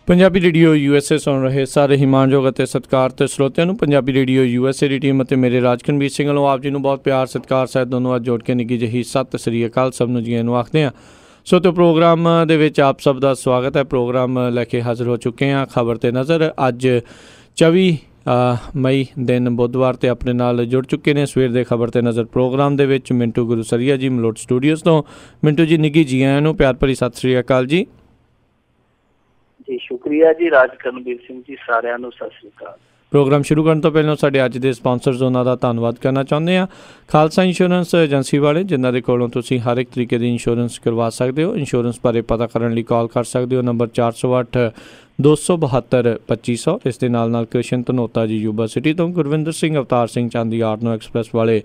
Punjabi radio USA ਸੁਣ ਰਹੇ ਸਾਰੇ ਹੀ ਮਾਣਯੋਗ ਅਤੇ ਸਤਿਕਾਰਤ ਸਰੋਤਿਆਂ ਨੂੰ ਪੰਜਾਬੀ ਰੇਡੀਓ USA ਦੀ ਟੀਮ ਅਤੇ ਮੇਰੇ ਰਾਜਕਨਵੀਰ ਸਿੰਘ ਵੱਲੋਂ ਆਪ ਜੀ ਨੂੰ ਬਹੁਤ ਪਿਆਰ ਸਤਿਕਾਰ ਸਹਿਤ ਦੋਨੋਂ ਅੱਜ ਜੋੜ ਕੇ ਨਿੱਘੀ ਜਿਹੀ ਸਤਿ ਸ੍ਰੀ ਅਕਾਲ ਸਭ ਨੂੰ ਜੀ ਨੂੰ ਆਖਦੇ ਹਾਂ। ਸੋ ਤੇ ਪ੍ਰੋਗਰਾਮ ਦੇ ਵਿੱਚ ਆਪ ਸਭ ਦਾ ਸਵਾਗਤ ਹੈ। ਪ੍ਰੋਗਰਾਮ ਲੈ ਕੇ ਹਾਜ਼ਰ ਹੋ ਚੁੱਕੇ ਹਾਂ। ਖਬਰ 'ਤੇ ਨਜ਼ਰ ਅੱਜ 24 ਮਈ ਦਿਨ ਬੁੱਧਵਾਰ 'ਤੇ ਆਪਣੇ ਨਾਲ ਜੁੜ ਚੁੱਕੇ ਨੇ ਸਵੇਰ ਦੇ ਖਬਰ 'ਤੇ ਨਜ਼ਰ ਪ੍ਰੋਗਰਾਮ ਦੇ ਵਿੱਚ ਮਿੰਟੂ ਗੁਰੂਸਰੀਆ ਜੀ ਮਲੋਟ ਸਟੂਡੀਓਜ਼ ਤੋਂ। ਮਿੰਟੂ ਜੀ ਨਿੱਘੀ ਜੀ ਆਇਆਂ ਨੂੰ ਪਿਆਰ ਭਰੀ ਸਤਿ ਸ੍ਰੀ ਅਕਾਲ ਜੀ। ਜੀ ਸ਼ੁਕਰੀਆ ਜੀ ਰਾਜਕਰਨਵੀਰ ਸਿੰਘ ਜੀ, ਸਾਰਿਆਂ ਨੂੰ ਸਤਿ ਸ੍ਰੀ ਅਕਾਲ। ਪ੍ਰੋਗਰਾਮ ਸ਼ੁਰੂ ਕਰਨ ਤੋਂ ਪਹਿਲਾਂ ਸਾਡੇ ਅੱਜ ਦੇ ਸਪਾਂਸਰਸ ਉਹਨਾਂ ਦਾ ਧੰਨਵਾਦ ਕਰਨਾ ਚਾਹੁੰਦੇ ਹਾਂ। ਖਾਲਸਾ ਇੰਸ਼ੋਰੈਂਸ ਏਜੰਸੀ ਵਾਲੇ, ਜਿਨ੍ਹਾਂ ਦੇ ਕੋਲੋਂ ਤੁਸੀਂ ਹਰ ਇੱਕ ਤਰੀਕੇ ਦੀ ਇੰਸ਼ੋਰੈਂਸ ਕਰਵਾ ਸਕਦੇ ਹੋ। ਇੰਸ਼ੋਰੈਂਸ ਬਾਰੇ ਪਤਾ ਕਰਨ ਲਈ ਕਾਲ ਕਰ ਸਕਦੇ ਹੋ ਨੰਬਰ 408 272 2500। ਇਸ ਦੇ ਨਾਲ ਕ੍ਰਿਸ਼ਨ ਧਨੋਤਾ ਜੀ ਯੂਬਾ ਸਿਟੀ ਤੋਂ, ਗੁਰਵਿੰਦਰ ਸਿੰਘ ਅਵਤਾਰ ਸਿੰਘ ਚਾਂਦੀ ਆਰਨੋ ਐਕਸਪ੍ਰੈਸ ਵਾਲੇ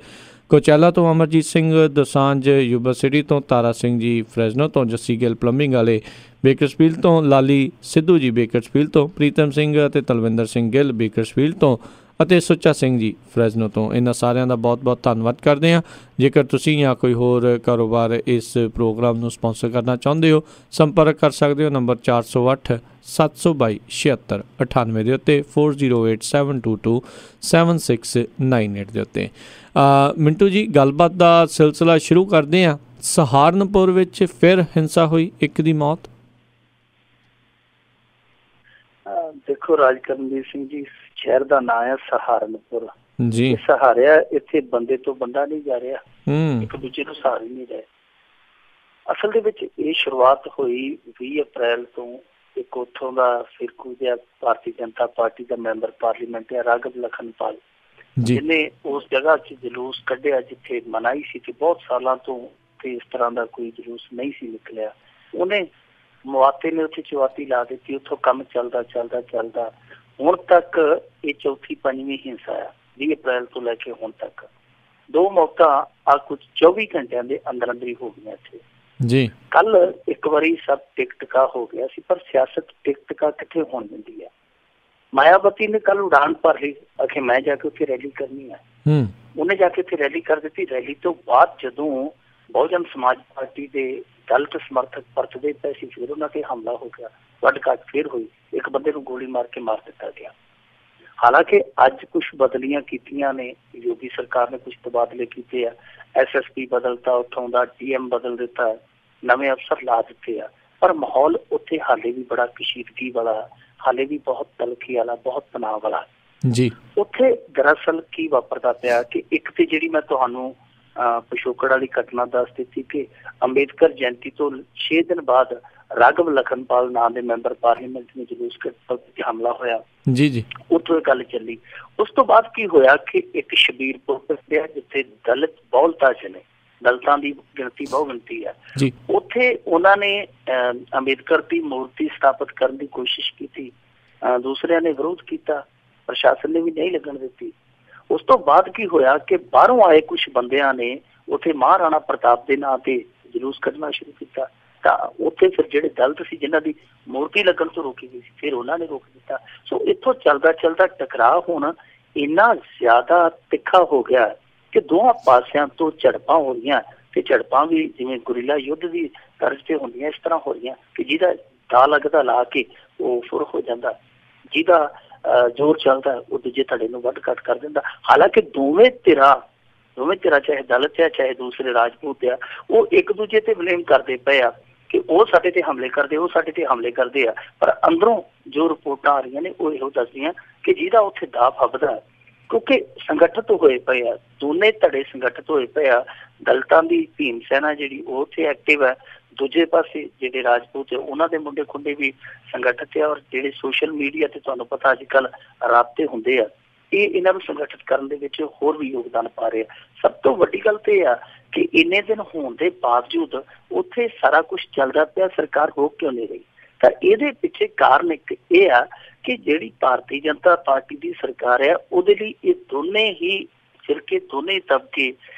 ਕੋਚੈਲਾ ਤੋਂ, ਅਮਰਜੀਤ ਸਿੰਘ ਦੋਸਾਂਝ ਯੂਬਾ ਸਿਟੀ ਤੋਂ, ਤਾਰਾ ਸਿੰਘ ਜੀ ਫਰੈਜ਼ਨੋ ਤੋਂ, ਜੱਸੀ ਗਿੱਲ ਪਲੰਬਿੰਗ ਵਾਲੇ ਬੇਕਰਸਫੀਲਡ ਤੋਂ, ਲਾਲੀ ਸਿੱਧੂ ਜੀ ਬੇਕਰਸਫੀਲਡ ਤੋਂ, ਪ੍ਰੀਤਮ ਸਿੰਘ ਅਤੇ ਤਲਵਿੰਦਰ ਸਿੰਘ ਗਿੱਲ ਬੇਕਰਸਫੀਲਡ ਤੋਂ ਅਤੇ ਸੁੱਚਾ ਸਿੰਘ ਜੀ ਫਰੈਜ਼ਨੋ ਤੋਂ। ਇਹਨਾਂ ਸਾਰਿਆਂ ਦਾ ਬਹੁਤ ਬਹੁਤ ਧੰਨਵਾਦ ਕਰਦੇ ਹਾਂ। ਜੇਕਰ ਤੁਸੀਂ ਜਾਂ ਕੋਈ ਹੋਰ ਕਾਰੋਬਾਰ ਇਸ ਪ੍ਰੋਗਰਾਮ ਨੂੰ ਸਪਾਂਸਰ ਕਰਨਾ ਚਾਹੁੰਦੇ ਹੋ, ਸੰਪਰਕ ਕਰ ਸਕਦੇ ਹੋ ਨੰਬਰ 408 722 76 98 ਦੇ ਉੱਤੇ, 408 722 7698 ਦੇ ਉੱਤੇ। ਮਿੰਟੂ ਜੀ, ਗੱਲਬਾਤ ਦਾ ਸਿਲਸਿਲਾ ਸ਼ੁਰੂ ਕਰਦੇ ਹਾਂ। ਸਹਾਰਨਪੁਰ ਵਿੱਚ ਫਿਰ ਹਿੰਸਾ ਹੋਈ, ਇੱਕ ਦੀ ਮੌਤ। ਦੇਖੋ ਰਾਜਕਰਨਵੀਰ ਸਿੰਘ ਜੀ, ਸ਼ਹਿਰ ਦਾ ਨਾਂ ਹੈ ਸਹਾਰਨਪੁਰ ਜੀ। ਸਹਾਰਿਆ ਇੱਥੇ ਬੰਦੇ ਤੋਂ ਬੰਦਾ ਨਹੀਂ ਜਾ ਰਿਹਾ, ਇੱਕ ਦੂਜੇ ਨੂੰ ਸਹਾਰ ਹੀ ਨਹੀਂ ਰਹੇ। ਅਸਲ ਦੇ ਵਿੱਚ ਇਹ ਸ਼ੁਰੂਆਤ ਹੋਈ 20 ਅਪ੍ਰੈਲ ਤੋਂ। ਇੱਕ ਉੱਥੋਂ ਦਾ ਫਿਰਕੂ ਜਿਹਾ ਭਾਰਤੀ ਜਨਤਾ ਪਾਰਟੀ ਦਾ ਮੈਂਬਰ ਪਾਰਲੀਮੈਂਟ ਹੈ ਰਾਘਵ ਲਖਨਪਾਲ, ਜਿਹਨੇ ਉਸ ਜਗ੍ਹਾ 'ਚ ਜਲੂਸ ਕੱਢਿਆ ਜਿੱਥੇ ਮਨਾਹੀ ਸੀ ਕਿ ਬਹੁਤ ਸਾਲਾਂ ਤੋਂ ਇਸ ਤਰ੍ਹਾਂ ਦਾ ਕੋਈ ਜਲੂਸ ਨਹੀਂ ਸੀ ਨਿਕਲਿਆ। ਉਹਨੇ ਮੁਆਤੇ ਨੇ ਉੱਥੇ ਚੁਆਤੀ ਲਾ ਦਿੱਤੀ। ਉੱਥੋਂ ਕੰਮ ਚੱਲਦਾ ਹੁਣ ਤੱਕ ਇਹ ਚੌਥੀ ਪੰਜਵੀਂ ਹਿੰਸਾ ਆ 20 ਅਪ੍ਰੈਲ ਤੋਂ ਲੈ ਕੇ ਹੁਣ ਤੱਕ। 2 ਮੌਤਾਂ ਆ ਕੁਝ 24 ਘੰਟਿਆਂ ਦੇ ਅੰਦਰ ਹੀ ਹੋ ਗਈਆਂ ਇੱਥੇ ਜੀ। ਕੱਲ ਇੱਕ ਵਾਰੀ ਸਭ ਟਿਕ ਟਕਾ ਹੋ ਗਿਆ ਸੀ, ਪਰ ਸਿਆਸਤ ਟਿਕ ਟਕਾ ਕਿੱਥੇ ਹੋਣ ਦਿੰਦੀ ਹੈ। ਮਾਇਆਵਤੀ ਨੇ ਕੱਲ ਉਡਾਨ ਭਰ ਲਈ, ਆਖੇ ਮੈਂ ਜਾ ਕੇ ਉੱਥੇ ਰੈਲੀ ਕਰਨੀ ਹੈ। ਉਹਨੇ ਜਾ ਕੇ ਉੱਥੇ ਰੈਲੀ ਕਰ ਦਿੱਤੀ। ਰੈਲੀ ਤੋਂ ਬਾਅਦ ਜਦੋਂ ਬਹੁਜਨ ਸਮਾਜ ਪਾਰਟੀ ਦੇ ਦਲਿਤ ਸਮਰਥਕ ਪਰਤਦੇ ਪਏ ਸੀ, ਫਿਰ ਉਹਨਾਂ ਤੇ ਹਮਲਾ ਹੋ ਗਿਆ, ਵੱਢ ਕੱਟ ਫਿਰ ਹੋਈ, ਇੱਕ ਬੰਦੇ ਨੂੰ ਗੋਲੀ ਮਾਰ ਕੇ ਮਾਰ ਦਿੱਤਾ ਗਿਆ। ਹਾਲਾਂਕਿ ਅੱਜ ਕੁਛ ਬਦਲੀਆਂ ਕੀਤੀਆਂ ਨੇ ਯੋਗੀ ਸਰਕਾਰ ਨੇ, ਕੁਛ ਤਬਾਦਲੇ ਕੀਤੇ ਆ। SSP ਬਦਲਤਾ, ਉੱਥੋਂ ਦਾ DM ਬਦਲ ਦਿੱਤਾ, ਨਵੇਂ ਅਫਸਰ ਲਾ ਦਿੱਤੇ ਆ, ਪਰ ਮਾਹੌਲ ਉੱਥੇ ਹਾਲੇ ਵੀ ਬੜਾ ਕਸ਼ੀਦਗੀ ਵਾਲਾ, ਹਾਲੇ ਵੀ ਬਹੁਤ ਤਲਖੀ ਵਾਲਾ, ਬਹੁਤ ਤਣਾਅ ਵਾਲਾ ਜੀ। ਉੱਥੇ ਦਰਅਸਲ ਕੀ ਵਾਪਰਦਾ ਪਿਆ ਕਿ ਇੱਕ ਤੇ ਜਿਹੜੀ ਮੈਂ ਤੁਹਾਨੂੰ ਪਿਛੋਕੜ ਵਾਲੀ ਘਟਨਾ ਦੱਸ ਦਿੱਤੀ ਕਿ ਅੰਬੇਦਕਰ ਜਯੰਤੀ ਤੋਂ 6 ਦਿਨ ਬਾਅਦ ਰਾਘਵ ਲਖਨਪਾਲ ਨਾਂ ਦੇ ਮੈਂਬਰ ਪਾਰਲੀਮੈਂਟ ਨੇ ਜਲੂਸ ਤੇ ਹਮਲਾ ਹੋਇਆ ਜੀ। ਉੱਥੋਂ ਇਹ ਗੱਲ ਚੱਲੀ। ਉਸ ਤੋਂ ਬਾਅਦ ਕੀ ਹੋਇਆ ਕਿ ਇੱਕ ਸ਼ਬੀਰਪੁਰ ਪਿਆ ਜਿੱਥੇ ਦਲਿਤ ਬਹੁਲਤਾ ਚ ਨੇ, ਦਲਿਤਾਂ ਦੀ ਗਿਣਤੀ ਬਹੁਤ ਗਿਣਤੀ ਹੈ, ਉੱਥੇ ਉਹਨਾਂ ਨੇ ਅੰਬੇਦਕਰ ਦੀ ਮੂਰਤੀ ਸਥਾਪਿਤ ਕਰਨ ਦੀ ਕੋਸ਼ਿਸ਼ ਕੀਤੀ। ਦੂਸਰਿਆਂ ਨੇ ਵਿਰੋਧ ਕੀਤਾ, ਪ੍ਰਸ਼ਾਸਨ ਨੇ ਵੀ ਨਹੀਂ ਲੱਗਣ ਦਿੱਤੀ। ਉਸ ਤੋਂ ਬਾਅਦ ਕੀ ਹੋਇਆ ਕਿ ਬਾਹਰੋਂ ਆਏ ਕੁਛ ਬੰਦਿਆਂ ਨੇ ਉੱਥੇ ਮਹਾਰਾਣਾ ਪ੍ਰਤਾਪ ਦੇ ਨਾਂ ਤੇ ਜਲੂਸ ਕੱਢਣਾ ਸ਼ੁਰੂ ਕੀਤਾ। ਤਾਂ ਉੱਥੇ ਫਿਰ ਜਿਹੜੇ ਦਲਿਤ ਸੀ ਜਿਨ੍ਹਾਂ ਦੀ ਮੂਰਤੀ ਲੱਗਣ ਤੋਂ ਰੋਕੀ ਗਈ ਸੀ, ਫਿਰ ਉਹਨਾਂ ਨੇ ਰੋਕ ਦਿੱਤਾ। ਸੋ ਇੱਥੋਂ ਚੱਲਦਾ ਟਕਰਾਅ ਹੁਣ ਇੰਨਾ ਜ਼ਿਆਦਾ ਤਿੱਖਾ ਹੋ ਗਿਆ ਕਿ ਦੋਹਾਂ ਪਾਸਿਆਂ ਤੋਂ ਝੜਪਾਂ ਹੋ ਰਹੀਆਂ, ਤੇ ਝੜਪਾਂ ਵੀ ਜਿਵੇਂ ਗੁਰੀਲਾ ਯੁੱਧ ਦੀ ਤਰਜ਼ ਤੇ ਹੁੰਦੀਆਂ ਇਸ ਤਰ੍ਹਾਂ ਹੋ ਰਹੀਆਂ ਕਿ ਜਿਹਦਾ ਦਾ ਲੱਗਦਾ ਲਾ ਕੇ ਉਹ ਫੁਰ ਹੋ ਜਾਂਦਾ, ਜਿਹਦਾ ਜ਼ੋਰ ਚੱਲਦਾ ਉਹ ਦੂਜੇ ਧੜੇ ਨੂੰ ਵੱਢ ਕੱਟ ਕਰ ਦਿੰਦਾ। ਹਾਲਾਂਕਿ ਦੋਵੇਂ ਧਿਰਾਂ ਚਾਹੇ ਦਲਿਤ ਆ ਚਾਹੇ ਦੂਸਰੇ ਰਾਜਪੂਤ ਆ, ਉਹ ਇੱਕ ਦੂਜੇ ਤੇ ਬਲੇਮ ਕਰਦੇ ਪਏ ਆ ਕਿ ਉਹ ਸਾਡੇ ਤੇ ਹਮਲੇ ਕਰਦੇ, ਉਹ ਸਾਡੇ ਤੇ ਹਮਲੇ ਕਰਦੇ ਆ। ਪਰ ਅੰਦਰੋਂ ਜੋ ਰਿਪੋਰਟਾਂ ਆ ਰਹੀਆਂ ਨੇ ਉਹ ਇਹੋ ਦੱਸਦੀਆਂ ਕਿ ਜਿਹਦਾ ਉੱਥੇ ਦਾ ਫੱਬਦਾ, ਕਿਉਂਕਿ ਸੰਗਠਿਤ ਹੋਏ ਪਏ ਆ, ਦੋਨੇ ਧੜੇ ਸੰਗਠਿਤ ਹੋਏ ਪਏ ਆ। ਦਲਿਤਾਂ ਦੀ ਭੀਮ ਸੈਨਾ ਜਿਹੜੀ ਉਹ ਉੱਥੇ ਐਕਟਿਵ ਹੈ, ਦੂਜੇ ਪਾਸੇ ਜਿਹੜੇ ਰਾਜਪੂਤ ਉਹਨਾਂ ਦੇ ਮੁੰਡੇ ਖੁੰਡੇ ਵੀ ਸੰਗਠਿਤ ਆ। ਔਰ ਜਿਹੜੇ ਸੋਸ਼ਲ ਮੀਡੀਆ ਤੇ ਤੁਹਾਨੂੰ ਪਤਾ ਅੱਜ ਕੱਲ੍ਹ ਰਾਬਤੇ ਹੁੰਦੇ ਆ, ਇਹ ਇਹਨਾਂ ਨੂੰ ਸੰਗਠਿਤ ਕਰਨ ਦੇ ਵਿੱਚ ਹੋਰ ਵੀ ਯੋਗਦਾਨ ਪਾ ਰਹੇ ਆ। ਸਭ ਤੋਂ ਵੱਡੀ ਗੱਲ ਤੇ ਇਹ ਆ ਕਿ ਇੰਨੇ ਦਿਨ ਹੋਣ ਦੇ ਬਾਵਜੂਦ ਉੱਥੇ ਸਾਰਾ ਕੁਛ ਚੱਲਦਾ ਪਿਆ, ਸਰਕਾਰ ਰੋਕ ਕਿਉਂ ਨਹੀਂ ਰਹੀ? ਤਾਂ ਇਹਦੇ ਪਿੱਛੇ ਕਾਰਨ ਇੱਕ ਇਹ ਆ ਕਿ ਜਿਹੜੀ ਭਾਰਤੀ ਜਨਤਾ ਪਾਰਟੀ ਦੀ ਸਰਕਾਰ ਹੈ ਉਹਦੇ ਲਈ ਇਹ ਦੋਨੇ ਹੀ ਫਿਰਕੇ, ਦੋਨੇ ਤਬਕੇ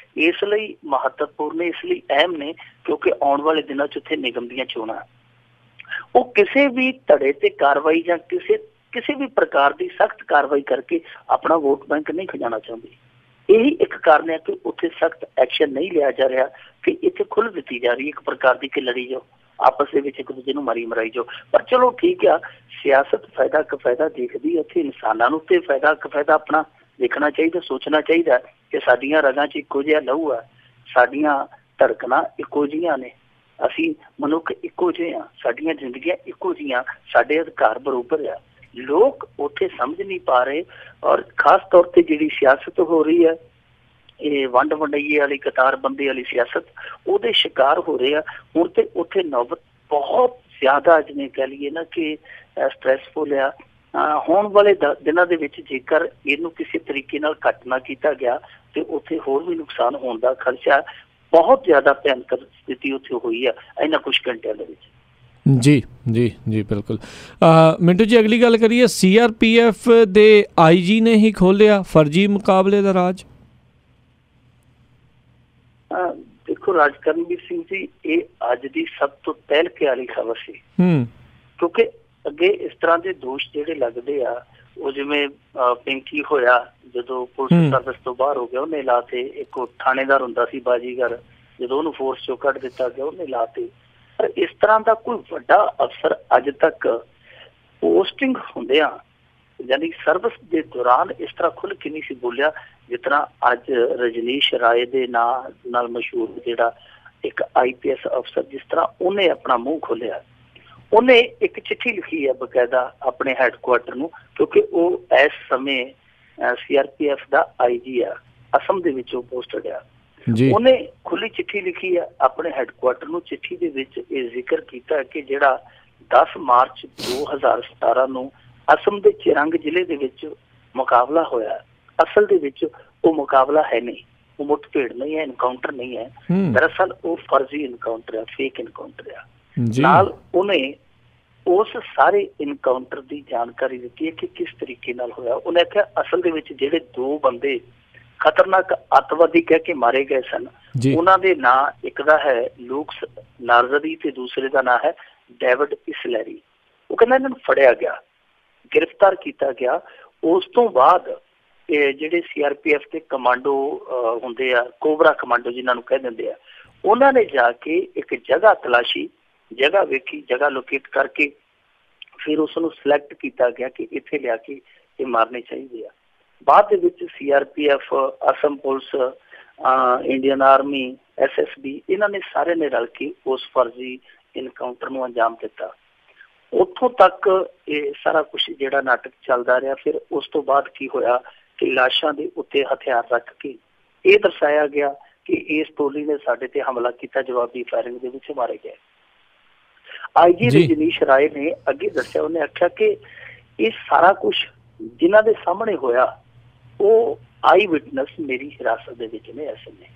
ਇਸ ਲਈ ਮਹੱਤਵਪੂਰਨ ਨੇ, ਇਸ ਲਈ ਅਹਿਮ ਨੇ ਕਿਉਂਕਿ ਆਉਣ ਵਾਲੇ ਦਿਨਾਂ 'ਚ ਉੱਥੇ ਨਿਗਮ ਦੀਆਂ ਚੋਣਾਂ। ਉਹ ਕਿਸੇ ਵੀ ਧੜੇ ਤੇ ਕਾਰਵਾਈ ਜਾਂ ਕਿਸੇ ਵੀ ਪ੍ਰਕਾਰ ਦੀ ਸਖਤ ਕਾਰਵਾਈ ਕਰਕੇ ਆਪਣਾ ਵੋਟ ਬੈਂਕ ਨਹੀਂ ਖਜਾਣਾ ਚਾਹੁੰਦੇ। ਇਹੀ ਇੱਕ ਕਾਰਨ ਹੈ ਕਿ ਉੱਥੇ ਸਖਤ ਐਕਸ਼ਨ ਨਹੀਂ ਲਿਆ ਜਾ ਰਿਹਾ, ਕਿ ਇੱਥੇ ਖੁੱਲ੍ਹ ਦਿੱਤੀ ਜਾ ਰਹੀ ਇੱਕ ਪ੍ਰਕਾਰ ਦੀ ਕਿ ਲੜੀ ਜਾਓ। आपस ਦੇ ਵਿੱਚ ਇੱਕ ਦੂਜੇ ਨੂੰ ਮਾਰੀ ਮਰਾਈ ਜਾਓ। ਪਰ ਚਲੋ ਠੀਕ ਆ, ਸਿਆਸਤ ਫਾਇਦਾ ਕਫਾਇਦਾ ਦੇਖਦੀ, ਉੱਥੇ ਇਨਸਾਨਾਂ ਨੂੰ ਤੇ ਫਾਇਦਾ ਕਫਾਇਦਾ ਆਪਣਾ ਦੇਖਣਾ ਚਾਹੀਦਾ, ਸੋਚਣਾ ਚਾਹੀਦਾ ਕਿ ਸਾਡੀਆਂ ਰਗਾਂ 'ਚ ਇੱਕੋ ਜਿਹਾ ਲਹੂ ਆ, ਸਾਡੀਆਂ ਧੜਕਣਾਂ ਇੱਕੋ ਜਿਹੀਆਂ ਨੇ, ਅਸੀਂ ਮਨੁੱਖ ਇੱਕੋ ਜਿਹੇ ਹਾਂ, ਸਾਡੀਆਂ ਜ਼ਿੰਦਗੀਆਂ ਇੱਕੋ ਜਿਹੀਆਂ, ਸਾਡੇ ਅਧਿਕਾਰ ਬਰੋਬਰ ਆ। ਲੋਕ ਉੱਥੇ ਸਮਝ ਨਹੀਂ ਪਾ ਰਹੇ, ਔਰ ਖਾਸ ਤੌਰ ਤੇ ਜਿਹੜੀ ਸਿਆਸਤ ਹੋ ਰਹੀ ਹੈ, ਇਹ ਵੰਡ ਵੰਡਈਏ ਵਾਲੀ ਕਤਾਰਬੰਦੀ ਵਾਲੀ ਸਿਆਸਤ, ਉਹਦੇ ਸ਼ਿਕਾਰ ਹੋ ਰਹੇ ਆ। ਹੁਣ ਤੇ ਉੱਥੇ ਨੌਬਤ ਬਹੁਤ ਜ਼ਿਆਦਾ, ਜਿਵੇਂ ਕਹਿ ਲਈਏ ਨਾ ਕਿ ਸਟ੍ਰੈਸਫੁਲ ਆ। ਹੋਣ ਵਾਲੇ ਦਿਨਾਂ ਦੇ ਵਿੱਚ ਜੇਕਰ ਇਹਨੂੰ ਕਿਸੇ ਤਰੀਕੇ ਨਾਲ ਘੱਟ ਨਾ ਕੀਤਾ ਗਿਆ ਤੇ ਉੱਥੇ ਹੋਰ ਵੀ ਨੁਕਸਾਨ ਹੋਣ ਦਾ ਖਦਸ਼ਾ, ਬਹੁਤ ਜ਼ਿਆਦਾ ਭਿਆਨਕ ਸਥਿਤੀ ਉੱਥੇ ਹੋਈ ਆ ਇਹਨਾਂ ਕੁਛ ਘੰਟਿਆਂ ਦੇ ਵਿੱਚ। ਜੀ ਜੀ ਜੀ ਬਿਲਕੁਲ। ਮਿੰਟੂ ਜੀ, ਅਗਲੀ ਗੱਲ ਕਰੀਏ, CRPF ਦੇ IG ਨੇ ਹੀ ਖੋਲ੍ਹਿਆ ਫਰਜ਼ੀ ਮੁਕਾਬਲੇ ਦਾ ਰਾਜ। ਦੇਖੋ ਰਾਜ ਕਰਨਵੀਰ ਸਿੰਘ ਜੀ, ਇਹ ਅੱਜ ਦੀ ਸਭ ਤੋਂ ਤਹਿਲਕੇ ਵਾਲੀ ਖਬਰ ਸੀ, ਕਿਉਂਕਿ ਅੱਗੇ ਇਸ ਤਰ੍ਹਾਂ ਦੇ ਦੋਸ਼ ਜਿਹੜੇ ਲੱਗਦੇ ਆ, ਉਹ ਜਿਵੇਂ ਪਿੰਕੀ ਹੋਇਆ ਜਦੋਂ ਪੁਲਿਸ ਸਰਵਿਸ ਤੋਂ ਬਾਹਰ ਹੋ ਗਿਆ, ਉਹਨੇ ਲਾਤੇ। ਇੱਕ ਥਾਣੇਦਾਰ ਹੁੰਦਾ ਸੀ ਬਾਜੀਗਰ, ਜਦੋਂ ਉਹਨੂੰ ਫੋਰਸ ਚੋਂ ਕੱਢ ਦਿੱਤਾ ਗਿਆ, ਉਹਨੇ ਲਾਤੇ। ਪਰ ਇਸ ਤਰ੍ਹਾਂ ਦਾ ਕੋਈ ਵੱਡਾ ਅਫਸਰ ਅੱਜ ਤੱਕ ਪੋਸਟਿੰਗ ਹੁੰਦਿਆਂ, ਯਾਨੀ ਸਰਵਿਸ ਦੇ ਦੌਰਾਨ ਇਸ ਤਰ੍ਹਾਂ ਖੁੱਲ੍ਹ ਕੇ ਨਹੀਂ ਸੀ ਬੋਲਿਆ ਜਿਸ ਤਰ੍ਹਾਂ ਅੱਜ ਰਜਨੀਸ਼ ਰਾਏ ਦੇ ਨਾਂ ਨਾਲ ਮਸ਼ਹੂਰ ਜਿਹੜਾ ਇੱਕ IPS ਅਫਸਰ, ਜਿਸ ਤਰ੍ਹਾਂ ਉਹਨੇ ਆਪਣਾ ਮੂੰਹ ਖੋਲ੍ਹਿਆ। ਉਹਨੇ ਇੱਕ ਚਿੱਠੀ ਲਿਖੀ ਹੈ ਬਕਾਇਦਾ ਆਪਣੇ ਹੈਡਕੁਆਟਰ ਨੂੰ, ਕਿਉਂਕਿ ਉਹ ਇਸ ਸਮੇਂ CRPF ਦਾ IG ਆ, ਅਸਮ ਦੇ ਵਿੱਚ ਉਹ ਪੋਸਟਡ ਆ। ਉਹਨੇ ਖੁੱਲੀ ਚਿੱਠੀ ਲਿਖੀ ਹੈ ਆਪਣੇ ਹੈਡਕੁਆਟਰ ਨੂੰ। ਚਿੱਠੀ ਦੇ ਵਿੱਚ ਇਹ ਜ਼ਿਕਰ ਕੀਤਾ ਕਿ ਜਿਹੜਾ 10 ਮਾਰਚ 2017 ਨੂੰ ਅਸਮ ਦੇ ਚਿਰੰਗ ਜ਼ਿਲ੍ਹੇ ਦੇ ਵਿੱਚ ਮੁਕਾਬਲਾ ਹੋਇਆ, ਅਸਲ ਦੇ ਵਿੱਚ ਉਹ ਮੁਕਾਬਲਾ ਹੈ ਨਹੀਂ, ਉਹ ਮੁੱਠਭੇੜ ਨਹੀਂ ਹੈ, ਇਨਕਾਊਂਟਰ ਨਹੀਂ ਹੈ। ਦਰਅਸਲ ਉਹ ਫਰਜ਼ੀ ਇਨਕਾਊਂਟਰ ਆ, ਫੇਕ ਇਨਕਾਊਂਟਰ ਆ। ਨਾਲ ਉਹਨੇ ਉਸ ਸਾਰੇ ਇਨਕਾਊਂਟਰ ਦੀ ਜਾਣਕਾਰੀ ਦਿੱਤੀ ਹੈ ਕਿ ਕਿਸ ਤਰੀਕੇ ਨਾਲ ਹੋਇਆ। ਉਹਨੇ ਆਖਿਆ ਅਸਲ ਦੇ ਵਿੱਚ ਜਿਹੜੇ 2 ਬੰਦੇ ਖਤਰਨਾਕ ਅੱਤਵਾਦੀ ਕਹਿ ਕੇ ਮਾਰੇ ਗਏ ਸਨ, ਉਹਨਾਂ ਦੇ ਨਾਂ, ਇੱਕ ਦਾ ਹੈ ਲੂਕ ਨਾਰਜ਼ਰੀ ਤੇ ਦੂਸਰੇ ਦਾ ਨਾਂ ਹੈ ਡੇਵਿਡ ਇਸਲੈਰੀ। ਉਹ ਕਹਿੰਦਾ ਇਹਨਾਂ ਨੂੰ ਫੜਿਆ ਗਿਆ, ਗ੍ਰਿਫਤਾਰ ਕੀਤਾ ਗਿਆ। ਉਸ ਤੋਂ ਬਾਅਦ ਜਿਹੜੇ CRPF ਦੇ ਕਮਾਂਡੋ ਹੁੰਦੇ ਆ, ਕੋਬਰਾ ਕਮਾਂਡੋ ਜਿਹਨਾਂ ਨੂੰ ਕਹਿ ਦਿੰਦੇ ਆ, ਉਹਨਾਂ ਨੇ ਜਾ ਕੇ ਇੱਕ ਜਗ੍ਹਾ ਤਲਾਸ਼ੀ, ਜਗ੍ਹਾ ਵੇਖੀ, ਜਗ੍ਹਾ ਲੋਕੇਟ ਕਰਕੇ ਫਿਰ ਉਸ ਨੂੰ ਸਿਲੈਕਟ ਕੀਤਾ ਗਿਆ ਕਿ ਇੱਥੇ ਲਿਆ ਕੇ ਇਹ ਮਾਰਨੇ ਚਾਹੀਦੇ ਆ। ਬਾਅਦ ਦੇ ਵਿੱਚ CRPF, Assam police, Indian army, SSB, ਇਹਨਾਂ ਨੇ ਸਾਰਿਆਂ ਨੇ ਰਲ ਕੇ ਉਸ ਫਰਜ਼ੀ ਇਨਕਾਊਂਟਰ ਨੂੰ ਅੰਜਾਮ ਦਿੱਤਾ। ਉੱਥੋਂ ਤੱਕ ਇਹ ਸਾਰਾ ਕੁਛ ਜਿਹੜਾ ਨਾਟਕ ਚੱਲਦਾ ਰਿਹਾ। ਫਿਰ ਉਸ ਤੋਂ ਬਾਅਦ ਕੀ ਹੋਇਆ ਕਿ ਲਾਸ਼ਾਂ ਦੇ ਉੱਤੇ ਹਥਿਆਰ ਰੱਖ ਕੇ ਇਹ ਦਰਸਾਇਆ ਗਿਆ ਕਿ ਇਸ ਟੋਲੀ ਨੇ ਸਾਡੇ ਤੇ ਹਮਲਾ ਕੀਤਾ, ਜਵਾਬੀ ਫਾਇਰਿੰਗ ਦੇ ਵਿੱਚ ਮਾਰੇ ਗਏ। IG ਰਜਨੀਸ਼ ਰਾਏ ਨੇ ਅੱਗੇ ਦੱਸਿਆ, ਉਹਨੇ ਆਖਿਆ ਕਿ ਇਹ ਸਾਰਾ ਕੁਛ ਜਿਨ੍ਹਾਂ ਦੇ ਸਾਹਮਣੇ ਹੋਇਆ ਉਹ ਆਈ ਵਿਟਨੈਸ ਮੇਰੀ ਹਿਰਾਸਤ ਦੇ ਵਿੱਚ ਨੇ। ਇਸ ਨੇ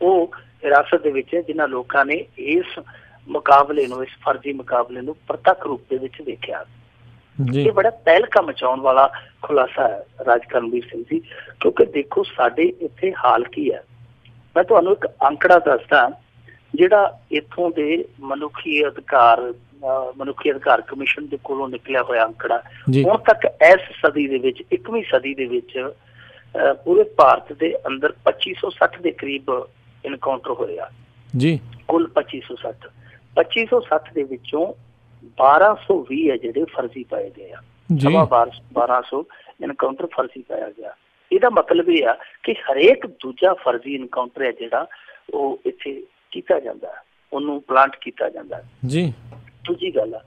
ਉਹ ਹਿਰਾਸਤ ਦੇ ਵਿੱਚ ਜਿਨ੍ਹਾਂ ਲੋਕਾਂ ਨੇ ਇਸ ਮੁਕਾਬਲੇ ਨੂੰ, ਇਸ ਫਰਜ਼ੀ ਮੁਕਾਬਲੇ ਨੂੰ ਪ੍ਰਤੱਖ ਰੂਪ ਦੇ ਵਿੱਚ ਦੇਖਿਆ। ਇਹ ਬੜਾ ਤਹਿਲਕਾ ਮਚਾਉਣ ਵਾਲਾ ਖੁਲਾਸਾ ਹੈ ਰਾਜ ਕਰਨਵੀਰ ਸਿੰਘ ਜੀ, ਕਿਉਂਕਿ ਦੇਖੋ ਸਾਡੇ ਇੱਥੇ ਹਾਲ ਕੀ ਹੈ। ਮੈਂ ਤੁਹਾਨੂੰ ਇੱਕ ਅੰਕੜਾ ਦੱਸਦਾ, ਜਿਹੜਾ ਇੱਥੋਂ ਦੇ ਮਨੁੱਖੀ ਅਧਿਕਾਰ ਕਮਿਸ਼ਨ ਦੇ ਕੋਲੋਂ ਨਿਕਲਿਆ ਹੋਇਆ ਅੰਕੜਾ। ਹੁਣ ਤੱਕ ਇਸ ਸਦੀ ਦੇ ਵਿੱਚ, 21ਵੀਂ ਸਦੀ ਦੇ ਵਿੱਚ ਪੂਰੇ ਭਾਰਤ ਦੇ ਅੰਦਰ 2560 ਦੇ ਕਰੀਬ ਇਨਕਾਊਂਟਰ ਹੋਏ ਆ ਜੀ, ਕੁੱਲ 2560 ਦੇ ਵਿੱਚੋਂ 1220 ਹੈ ਜਿਹੜੇ ਫਰਜ਼ੀ ਪਾਏ ਗਏ ਆ। 1200 ਇਨਕਾਊਂਟਰ ਫਰਜ਼ੀ ਪਾਇਆ ਗਿਆ। ਇਹਦਾ ਮਤਲਬ ਇਹ ਆ ਕਿ ਹਰੇਕ ਦੂਜਾ ਫਰਜ਼ੀ ਇਨਕਾਊਂਟਰ ਹੈ ਜਿਹੜਾ ਉਹ ਇੱਥੇ ਕੀਤਾ ਜਾਂਦਾ, ਉਹਨੂੰ ਪਲਾਂਟ ਕੀਤਾ ਜਾਂਦਾ ਜੀ। ਦੂਜੀ ਗੱਲ ਆ,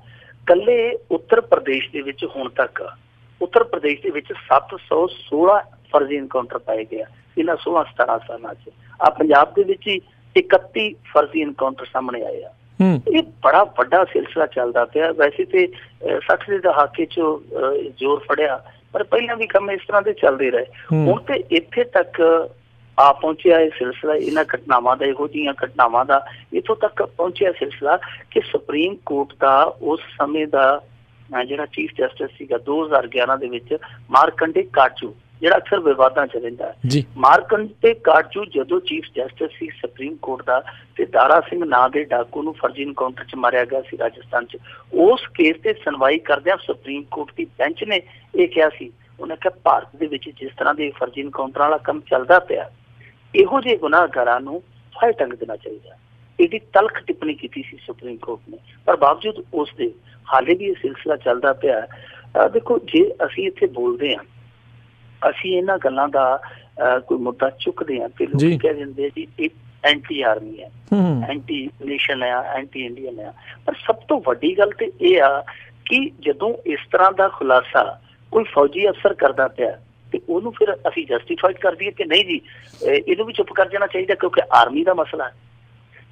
ਕੱਲੇ ਉੱਤਰ ਪ੍ਰਦੇਸ਼ ਦੇ ਵਿੱਚ ਹੁਣ ਤੱਕ 716 ਫਰਜ਼ੀ ਇਨਕਾਊਂਟਰ ਪਾਏ ਗਏ ਇਹਨਾਂ 16-17 ਸਾਲਾਂ 'ਚ। ਪੰਜਾਬ ਦੇ ਵਿੱਚ ਹੀ 31 ਫਰਜ਼ੀ ਇਨਕਾਊਂਟਰ ਸਾਹਮਣੇ ਆਏ ਆ। ਇਹ ਬੜਾ ਵੱਡਾ ਸਿਲਸਿਲਾ ਚੱਲਦਾ ਪਿਆ। ਵੈਸੇ ਤੇ 60 ਦੇ ਦਹਾਕੇ 'ਚ ਜ਼ੋਰ ਫੜਿਆ, ਪਰ ਪਹਿਲਾਂ ਵੀ ਕੰਮ ਇਸ ਤਰ੍ਹਾਂ ਦੇ ਚੱਲਦੇ ਰਹੇ। ਹੁਣ ਤੇ ਇੱਥੇ ਤੱਕ ਆ ਪਹੁੰਚਿਆ ਇਹ ਸਿਲਸਿਲਾ, ਇਹਨਾਂ ਘਟਨਾਵਾਂ ਦਾ, ਇਹੋ ਜਿਹੀਆਂ ਘਟਨਾਵਾਂ ਦਾ ਇੱਥੋਂ ਤੱਕ ਪਹੁੰਚਿਆ ਸਿਲਸਿਲਾ ਕਿ ਸੁਪਰੀਮ ਕੋਰਟ ਦਾ ਉਸ ਸਮੇਂ ਦਾ ਜਿਹੜਾ ਚੀਫ ਜਸਟਿਸ ਸੀਗਾ 2011 ਦੇ ਵਿੱਚ, ਮਾਰਕੰਡੇ ਕਾਟਜੂ, ਜਿਹੜਾ ਅਕਸਰ ਵਿਵਾਦਾਂ 'ਚ ਰਹਿੰਦਾ ਹੈ। ਮਾਰਕੰਡੇ ਕਾਟਜੂ ਜਦੋਂ ਚੀਫ ਜਸਟਿਸ ਸੀ ਸੁਪਰੀਮ ਕੋਰਟ ਦਾ, ਤੇ ਦਾਰਾ ਸਿੰਘ ਨਾਂ ਦੇ ਡਾਕੂ ਨੂੰ ਫਰਜ਼ੀ ਇਨਕਾਊਂਟਰ 'ਚ ਮਾਰਿਆ ਗਿਆ ਸੀ ਰਾਜਸਥਾਨ 'ਚ। ਉਸ ਕੇਸ ਤੇ ਸੁਣਵਾਈ ਕਰਦਿਆਂ ਸੁਪਰੀਮ ਕੋਰਟ ਦੀ ਬੈਂਚ ਨੇ ਇਹ ਕਿਹਾ ਸੀ, ਉਹਨੇ ਕਿਹਾ ਭਾਰਤ ਦੇ ਵਿੱਚ ਜਿਸ ਤਰ੍ਹਾਂ ਦੇ ਫਰਜ਼ੀ ਇਨਕਾਊਂਟਰਾਂ ਵਾਲਾ ਕੰਮ ਚੱਲਦਾ ਪਿਆ, ਇਹੋ ਜਿਹੇ ਗੁਨਾਹਗਾਰਾਂ ਨੂੰ ਫਾਹੇ ਟੰਗ ਦੇਣਾ ਚਾਹੀਦਾ। एडी तलख टिप्पणी की सी सुप्रीम कोर्ट ने, पर बावजूद उसके हाले भी ये सिलसिला चलता पिया। देखो जे असी इत्थे बोलते हैं, असी इन्हां गल्लां दा कोई मुद्दा चुकते हैं तो लोग कह देंगे जी एक एंटी आर्मी है, एंटी नेशन है, एंटी इंडियन है। पर सब तो वड्डी गल ते यह आ कि जदों इस तरह का खुलासा कोई फौजी अफसर करता पिया ते उहनूं फिर असी जस्टिफाइड कर दईए कि नहीं जी इहनूं भी चुप कर जाना चाहिए क्योंकि आर्मी का मसला है।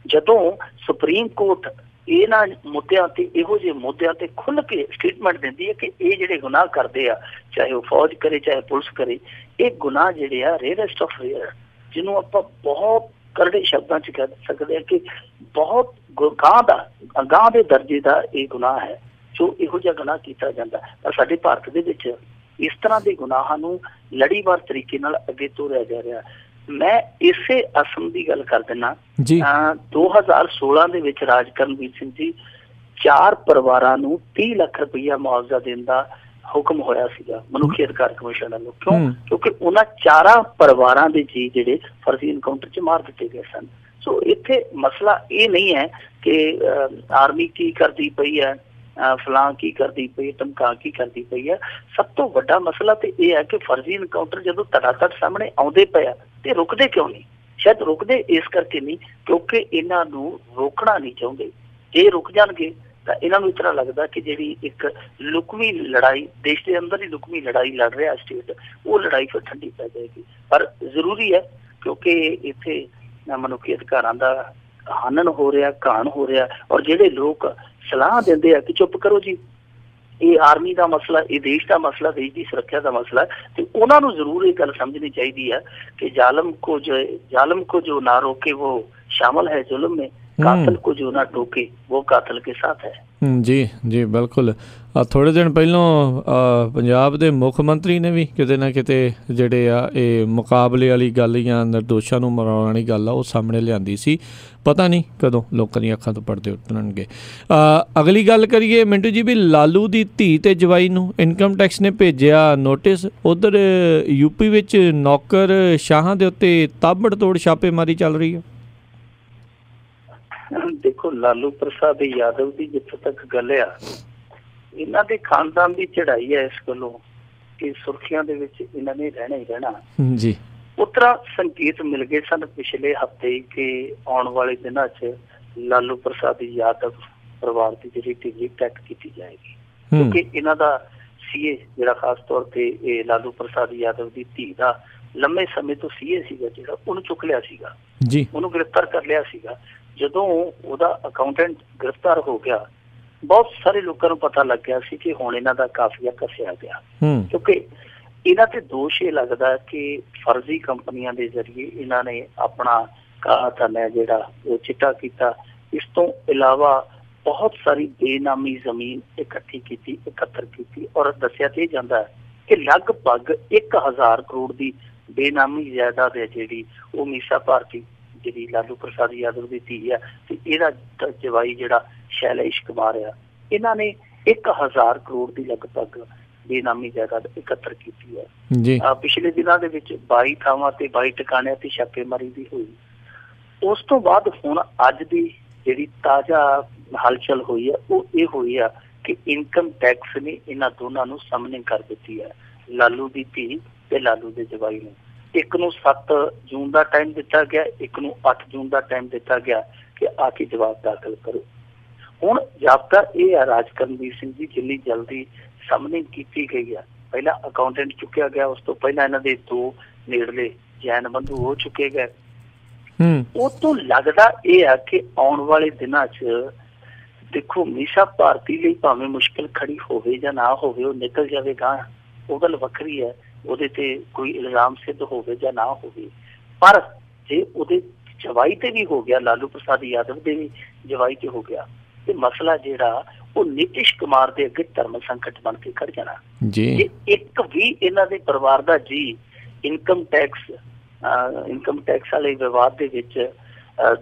जदों सुप्रीम कोर्ट इन्हां मुद्दिआं ते इहो जिहे मुद्दिआं ते खुल के स्टेटमेंट दिंदी है कि ये जिहड़े गुनाह करदे आ, चाहे वो फौज करे चाहे पुलिस करे, ये गुनाह जिहड़े आ रेयरेस्ट ऑफ रेयर, जिन्हों आपां बहुत करड़े शब्दां च कह सकते हैं कि बहुत गांह दे दर्जे का ये गुनाह है जो इहो जिहा गुनाह किया जाता। पर साडे भारत दे विच इस तरह के गुनाहां नूं लड़ीवार तरीके नाल अगे तोरिया जा रहा। मैं इसे असम की गल कर दिना। 2016 दे विच राज करणवीर सिंह जी 4 परिवारां नूं 30 लाख रुपया मुआवजा देने का हुक्म होया सीगा मनुखी अधिकार कमिशन वालों। क्यों? क्योंकि उन्हां 4 परिवारां दे जी जिहड़े फर्जी इनकाउंटर च मार दिते गए सन। सो इत्थे मसला ये नहीं है कि आर्मी की करती पई है, फलां की करती पई, धमका की करती पई है। सब तो वड्डा मसला तो यह है कि फर्जी इनकाउंटर जदों धड़ाधड़ सामने आउंदे पे ते रुकदे क्यों नहीं? शायद रुकदे इस करके नहीं क्योंकि इन्हां नूं रोकना नहीं चाहुंदे। जे रुक जाणगे तो इन्हां नूं इस तरह लगदा कि जिहड़ी एक लुकवी लड़ाई देश के अंदर ही लुकवी लड़ाई लड़ रहा स्टेट, वो लड़ाई फिर ठंडी पै जाएगी। पर जरूरी है क्योंकि इत्थे मनुखी अधिकारां दा हनन हो रहा, घाण हो रहा, और जिहड़े लोग सलाह देंदे आ कि चुप करो जी ये आर्मी का मसला, ये देश का मसला, देश की सुरक्षा का मसला है, तो उन्होंने जरूर ये गल समझनी चाहिए है कि जालिम को जो ना रोके वो शामिल है जुल्म में, कातिल को जो ना टोके वो कातिल के साथ है। जी जी बिल्कुल। थोड़े दिन पहलों पंजाब के मुख मंत्री ने भी किते ना किते जिहड़े आ ये मुकाबले वाली गल या निर्दोषां नूं मराउण वाली गल आ वो सामने लिआंदी सी। पता नहीं कदों लोकां दी अखां तो पर्दे उतरनगे। अगली गल करिए मिंटू जी भी लालू दी धी ते जवाई नूं इनकम टैक्स ने भेजिया नोटिस। उधर यूपी विच नौकर शाहां दे उत्ते ताबड़तोड़ छापेमारी चल रही है। देखो लालू प्रसाद यादव की जिथे तक गल आ, इन्हां दे खानदान की चढ़ाई है इस गलों कि सुर्खियां दे विच इन्हां ने रहना ही रहना जी। उतरा संकेत मिल गए सन पिछले हफ्ते कि आने वाले दिनों च लालू प्रसाद यादव परिवार की जी डिग्री टैक की जाएगी क्योंकि इन्हां दा सीए जिहड़ा खास तौर पर लालू प्रसाद यादव की धी का लंबे समय तो सीए सीगा जिहड़ा उहनूं चुक लिया सीगा जी, उहनूं गिरफ्तार कर लिया सीगा। जदों उहदा अकाउंटेंट गिरफ्तार हो गया बहुत सारे लोगों को पता लग गया सी कि हुण इन्हां दा काफिया कसिया गया क्योंकि इन्हां ते दोष ये लगदा कि फर्जी कंपनियां दे जरिए इन्हां ने अपना काला धन है जिहड़ा वो चिट्टा कीता। इस तो इलावा बहुत सारी बेनामी जमीन इकट्ठी की, एकत्र की और दसिया ते जांदा है कि लगभग 1000 करोड़ की बेनामी जायदाद है जिहड़ी वो मीसा भारती जी लालू प्रसाद यादव की धी है ते इहदा जवाई जिहड़ा शैलेश कुमार है, इन्हां ने 1000 करोड़ की लगभग बेनामी जायदाद एकत्र की है। पिछले दिनों के 22 थावां ते 22 ठिकाणिਆਂ ते छापेमारी भी हुई। उस तो बाद हुण अज की जिहड़ी ताज़ा हलचल हुई है वो ये हुई है कि इनकम टैक्स ने इन्हां दोनों नूं सामने कर दित्ती है, लालू की धी ते लालू के जवाई नूं। एक नूं 7 जून का टाइम दिता गया, एक नूं 8 जून का टाइम दिता गया कि आके जवाब दाखिल करो। हुण जाबता यह है राज करणवीर सिंह जी जिन्नी जल्दी सामने की गई है, पहला अकाउंटेंट चुकया गया, उस तो पहला इन्हां दे 2 नेड़ले जैन बंधु हो चुके गए। उस तो लगदा यह है कि आने वाले दिनों च देखो मीसा भारती लिए भावें मुश्किल खड़ी होवे या ना होवे, वो निकल जाएगा वो गल वखरी है, ਉਹਦੇ ਤੇ कोई इल्जाम सिद्ध होवे या ना होवे। पर जे ਉਹਦੇ जवाई ते भी हो गया, लालू प्रसाद यादव के भी जवाई ते हो गया, तो मसला जिहड़ा वो नीतीश कुमार के अगे धर्म संकट बन के खड़ जाना जी। जे एक भी इन्हां दे परिवार दा जी इनकम टैक्स वाले विवाद दे विच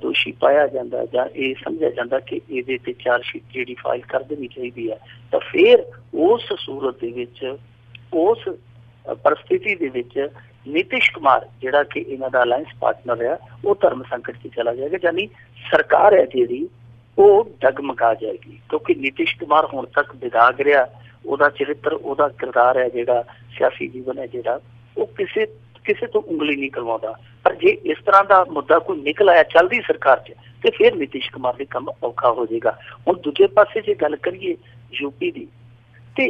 दोषी पाया जाता या ये समझा जाता कि ये चार्जशीट जी फाइल कर देनी चाहिए है, तो फिर उस सूरत दे विच उस परिस्थिति दे विच नीतीश कुमार जिहड़ा कि इन्हां दा अलायंस पार्टनर है वो धर्म संकट च चला जाएगा। यानी ਸਰਕਾਰ ਹੈ ਜਿਹੜੀ ਉਹ ਡਗਮਗਾ ਜਾਏਗੀ, ਕਿਉਂਕਿ ਨੀਤੀਸ਼ ਕੁਮਾਰ ਹੁਣ ਤੱਕ ਵਿਦਾਗ ਰਿਹਾ, ਉਹਦਾ ਚਰਿੱਤਰ, ਉਹਦਾ ਕਿਰਦਾਰ ਹੈ ਜਿਹੜਾ, ਸਿਆਸੀ ਜੀਵਨ ਹੈ ਜਿਹੜਾ, ਉਹ ਕਿਸੇ ਤੋਂ ਉਂਗਲੀ ਨਹੀਂ ਕਰਵਾਉਂਦਾ। ਪਰ ਜੇ ਇਸ ਤਰ੍ਹਾਂ ਦਾ ਮੁੱਦਾ ਕੋਈ ਨਿਕਲ ਆਇਆ ਚੱਲਦੀ ਸਰਕਾਰ 'ਚ, ਤੇ ਫਿਰ ਨੀਤੀਸ਼ ਕੁਮਾਰ ਲਈ ਕੰਮ ਔਖਾ ਹੋ ਜਾਏਗਾ। ਹੁਣ ਦੂਜੇ ਪਾਸੇ ਜੇ ਗੱਲ ਕਰੀਏ ਯੂਪੀ ਦੀ, ਤੇ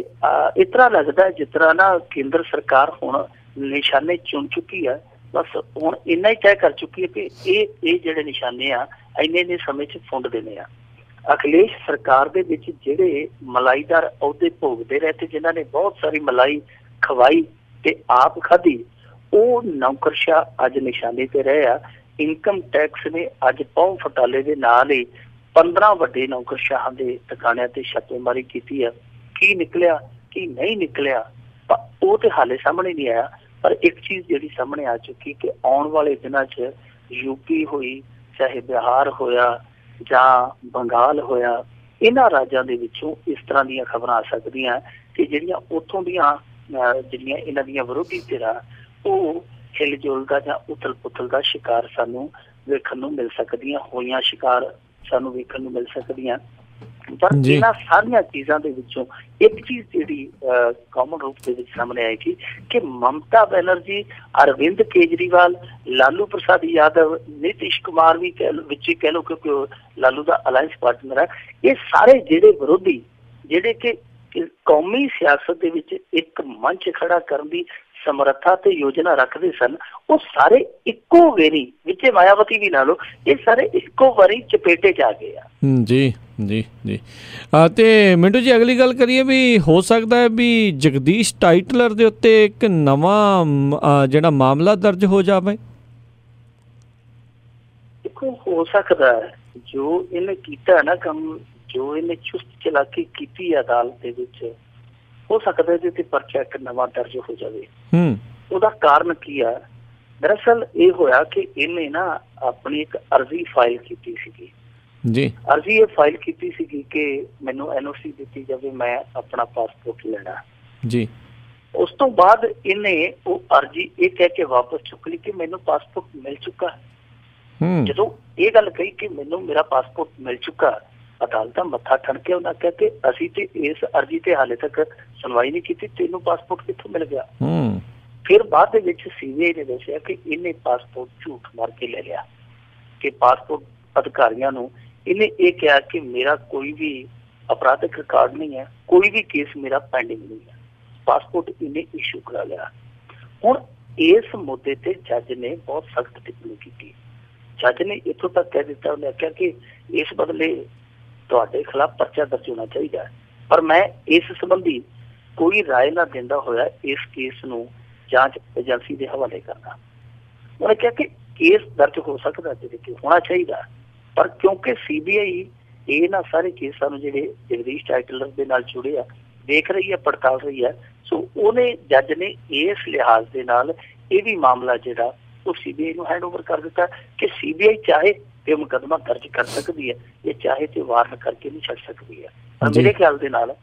ਇਸ ਤਰ੍ਹਾਂ ਲੱਗਦਾ ਜਿਸ ਤਰ੍ਹਾਂ ਨਾ ਕੇਂਦਰ ਸਰਕਾਰ ਹੁਣ ਨਿਸ਼ਾਨੇ ਚੁਣ ਚੁੱਕੀ ਹੈ, ਬਸ ਹੁਣ ਇੰਨਾ ਹੀ ਤੈਅ ਕਰ ਚੁੱਕੀ ਹੈ ਕਿ ਇਹ ਜਿਹੜੇ ਨਿਸ਼ਾਨੇ ਆ ਇੰਨੇ ਸਮੇਂ 'ਚ ਫੁੰਡ ਦੇਣੇ ਆ। ਅਖਿਲੇਸ਼ ਸਰਕਾਰ ਦੇ ਵਿੱਚ ਜਿਹੜੇ ਮਲਾਈਦਾਰ ਅਹੁਦੇ ਭੋਗਦੇ ਰਹੇ ਤੇ ਜਿਨ੍ਹਾਂ ਨੇ ਬਹੁਤ ਸਾਰੀ ਮਲਾਈ ਖਵਾਈ ਤੇ ਆਪ ਖਾਧੀ, ਉਹ ਨੌਕਰਸ਼ਾਹ ਅੱਜ ਨਿਸ਼ਾਨੇ ਤੇ ਰਹੇ ਆ। ਇਨਕਮ ਟੈਕਸ ਨੇ ਅੱਜ ਪਹੁ ਫਟਾਲੇ ਦੇ ਨਾਲ ਹੀ 15 ਵੱਡੇ ਨੌਕਰਸ਼ਾਹਾਂ ਦੇ ਟਿਕਾਣਿਆਂ ਤੇ ਛਾਪੇਮਾਰੀ ਕੀਤੀ ਹੈ। ਕੀ ਨਿਕਲਿਆ ਕੀ ਨਹੀਂ ਨਿਕਲਿਆ ਉਹ ਤੇ ਹਾਲੇ ਸਾਹਮਣੇ ਨਹੀਂ ਆਇਆ, ਪਰ ਇੱਕ ਚੀਜ਼ ਜਿਹੜੀ ਸਾਹਮਣੇ ਆ ਚੁੱਕੀ ਕਿ ਆਉਣ ਵਾਲੇ ਦਿਨਾਂ 'ਚ ਯੂਪੀ ਹੋਈ, ਚਾਹੇ ਬਿਹਾਰ ਹੋਇਆ ਜਾਂ ਬੰਗਾਲ ਹੋਇਆ, ਇਹਨਾਂ ਰਾਜਾਂ ਦੇ ਵਿੱਚੋਂ ਇਸ ਤਰ੍ਹਾਂ ਦੀਆਂ ਖਬਰਾਂ ਆ ਸਕਦੀਆਂ ਕਿ ਜਿਹੜੀਆਂ ਉੱਥੋਂ ਦੀਆਂ ਜਿਹੜੀਆਂ ਇਹਨਾਂ ਦੀਆਂ ਵਿਰੋਧੀ ਧਿਰਾਂ ਉਹ ਹਿਲਜੁਲ ਦਾ ਜਾਂ ਉਥਲ ਪੁਥਲ ਦਾ ਸ਼ਿਕਾਰ ਸਾਨੂੰ ਵੇਖਣ ਨੂੰ ਮਿਲ ਸਕਦੀਆਂ, ਹੋਈਆਂ ਸ਼ਿਕਾਰ ਸਾਨੂੰ ਵੇਖਣ ਨੂੰ ਮਿਲ ਸਕਦੀਆਂ। ਪਰ ਇਹਨਾਂ ਸਾਰੀਆਂ ਚੀਜ਼ਾਂ ਦੇ ਵਿੱਚੋਂ ਇੱਕ ਚੀਜ਼ ਜਿਹੜੀ ਕਾਮਨ ਰੂਪ ਦੇ ਵਿੱਚ ਸਾਹਮਣੇ ਆਏਗੀ ਕਿ ਮਮਤਾ ਬੈਨਰਜੀ, ਅਰਵਿੰਦ ਕੇਜਰੀਵਾਲ, ਲਾਲੂ ਪ੍ਰਸਾਦ ਯਾਦਵ, ਨੀਤੀਸ਼ ਕੁਮਾਰ ਵੀ ਵਿੱਚ ਕਹਿ ਲਓ ਕਿਉਂਕਿ ਉਹ ਲਾਲੂ ਦਾ ਅਲਾਇੰਸ ਪਾਰਟਨਰ ਹੈ, ਇਹ ਸਾਰੇ ਜਿਹੜੇ ਵਿਰੋਧੀ ਜਿਹੜੇ ਕਿ ਕੌਮੀ ਸਿਆਸਤ ਦੇ ਵਿੱਚ ਇੱਕ ਮੰਚ ਖੜਾ ਕਰਨ ਦੀ ਸਮਰੱਥਾ ਤੇ ਯੋਜਨਾ ਰੱਖਦੇ ਸਨ, ਉਹ ਸਾਰੇ ਇੱਕੋ ਵਾਰੀ, ਵਿੱਚ ਮਾਇਆਵਤੀ ਵੀ ਲਾ ਲਓ, ਇਹ ਸਾਰੇ ਇੱਕੋ ਵਾਰੀ ਚਪੇਟੇ 'ਚ ਆ ਗਏ ਆ। ਜੀ ਜੀ ਜੀ। ਤੇ ਮਿੰਟੂ ਜੀ, ਅਗਲੀ ਗੱਲ ਕਰੀਏ ਵੀ ਹੋ ਸਕਦਾ ਹੈ ਵੀ ਜਗਦੀਸ਼ ਟਾਈਟਲਰ ਦੇ ਉੱਤੇ ਇੱਕ ਨਵਾਂ ਜਿਹੜਾ ਮਾਮਲਾ ਦਰਜ ਹੋ ਜਾਵੇ? ਦੇਖੋ, ਹੋ ਸਕਦਾ ਹੈ ਜੋ ਇਹਨੇ ਕੀਤਾ ਨਾ ਕੰਮ, ਜੋ ਇਹਨੇ ਚੁਸਤ ਚਲਾਕੀ ਕੀਤੀ ਹੈ ਅਦਾਲਤ ਦੇ ਵਿੱਚ, ਹੋ ਸਕਦਾ ਇਹਦੇ ਤੇ ਪਰਚਾ ਇੱਕ ਨਵਾਂ ਦਰਜ ਹੋ ਜਾਵੇ। ਉਹਦਾ ਕਾਰਨ ਕੀ ਆ? ਦਰਅਸਲ ਇਹ ਹੋਇਆ ਕਿ ਇਹਨੇ ਨਾ ਆਪਣੀ ਇੱਕ ਅਰਜ਼ੀ ਫਾਈਲ ਕੀਤੀ ਸੀਗੀ ਜੀ। ਅਰਜ਼ੀ ਇਹ ਫਾਈਲ ਕੀਤੀ ਸੀਗੀ ਕਿ ਮੈਨੂੰ NOC ਦਿੱਤੀ ਜਾਵੇ, ਮੈਂ ਆਪਣਾ ਪਾਸਪੋਰਟ ਲੈਣਾ ਜੀ। ਉਸ ਤੋਂ ਬਾਅਦ ਇਹਨੇ ਉਹ ਅਰਜ਼ੀ ਇਹ ਕਹਿ ਕੇ ਵਾਪਸ ਚੁੱਕ ਲਈ ਕਿ ਮੈਨੂੰ ਪਾਸਪੋਰਟ ਮਿਲ ਚੁੱਕਾ। ਜਦੋਂ ਇਹ ਗੱਲ ਕਹੀ ਕਿ ਮੈਨੂੰ ਮੇਰਾ ਪਾਸਪੋਰਟ ਮਿਲ ਚੁੱਕਾ, ਅਦਾਲਤ ਦਾ ਮੱਥਾ ਠਣਕਿਆ। ਉਹਨਾਂ ਕਿਹਾ ਕਿ ਅਸੀਂ ਤੇ ਇਸ ਅਰਜ਼ੀ ਤੇ ਹਾਲੇ ਤੱਕ ਸੁਣਵਾਈ ਨਹੀਂ ਕੀਤੀ, ਤੈਨੂੰ ਪਾਸਪੋਰਟ ਕਿੱਥੋਂ ਮਿਲ ਗਿਆ? ਫਿਰ ਬਾਅਦ ਦੇ ਵਿੱਚ CBI ਨੇ ਦੱਸਿਆ ਕਿ ਇਹਨੇ ਪਾਸਪੋਰਟ ਝੂਠ ਮਾਰ ਕੇ ਲੈ ਲਿਆ, ਕਿ ਪਾਸਪੋਰਟ ਅਧਿਕਾਰੀਆਂ ਨੂੰ ਇਹਨੇ ਇਹ ਕਿਹਾ ਕਿ ਮੇਰਾ ਕੋਈ ਵੀ ਅਪਰਾਧਿਕ ਰਿਕਾਰਡ ਨਹੀਂ ਹੈ, ਕੋਈ ਵੀ ਕੇਸ ਮੇਰਾ ਪੈਂਡਿੰਗ ਨਹੀਂ ਹੈ, ਪਾਸਪੋਰਟ ਇਹਨੇ ਇਸ਼ੂ ਕਰਾ ਲਿਆ। ਹੁਣ ਇਸ ਮੁੱਦੇ ਤੇ ਜੱਜ ਨੇ ਬਹੁਤ ਸਖਤ ਟਿੱਪਣੀ ਕੀਤੀ। ਜੱਜ ਨੇ ਇੱਥੋਂ ਤੱਕ ਕਹਿ ਦਿੱਤਾ, ਉਹਨੇ ਆਖਿਆ ਕਿ ਇਸ ਬਦਲੇ ਤੁਹਾਡੇ ਖਿਲਾਫ ਪਰਚਾ ਦਰਜ ਹੋਣਾ ਚਾਹੀਦਾ ਹੈ, ਪਰ ਮੈਂ ਇਸ ਸੰਬੰਧੀ ਕੋਈ ਰਾਏ ਨਾ ਦਿੰਦਾ ਹੋਇਆ ਇਸ ਕੇਸ ਨੂੰ ਜਾਂਚ ਏਜੰਸੀ ਦੇ ਹਵਾਲੇ ਕਰਨਾ। ਉਹਨੇ ਕਿਹਾ ਕਿ ਕੇਸ ਦਰਜ ਹੋ ਸਕਦਾ, ਜਿਹੜੇ ਕਿ ਹੋਣਾ ਚਾਹੀਦਾ, ਪਰ ਕਿਉਂਕਿ CBI ਇਹਨਾਂ ਸਾਰੇ ਕੇਸਾਂ ਨੂੰ ਜਿਹੜੇ ਜਗਦੀਸ਼ ਟਾਈਟਲਰ ਦੇ ਨਾਲ ਜੁੜੇ ਆ ਦੇਖ ਰਹੀ ਹੈ, ਪੜਤਾਲ ਰਹੀ ਹੈ, ਸੋ ਉਹਨੇ ਜੱਜ ਨੇ ਇਸ ਲਿਹਾਜ਼ ਦੇ ਨਾਲ ਇਹ ਵੀ ਮਾਮਲਾ ਜਿਹੜਾ ਉਹ CBI ਨੂੰ ਹੈਂਡਓਵਰ ਕਰ ਦਿੱਤਾ ਕਿ CBI ਚਾਹੇ ਤੇ ਮੁਕੱਦਮਾ ਦਰਜ ਕਰ ਸਕਦੀ ਹੈ, ਇਹ ਚਾਹੇ ਤੇ ਵਾਰਨ ਕਰਕੇ ਨਹੀਂ ਛੱਡ ਸਕਦੀ ਹੈ। ਪਰ ਮੇਰੇ ਖਿਆਲ ਦੇ ਨਾਲ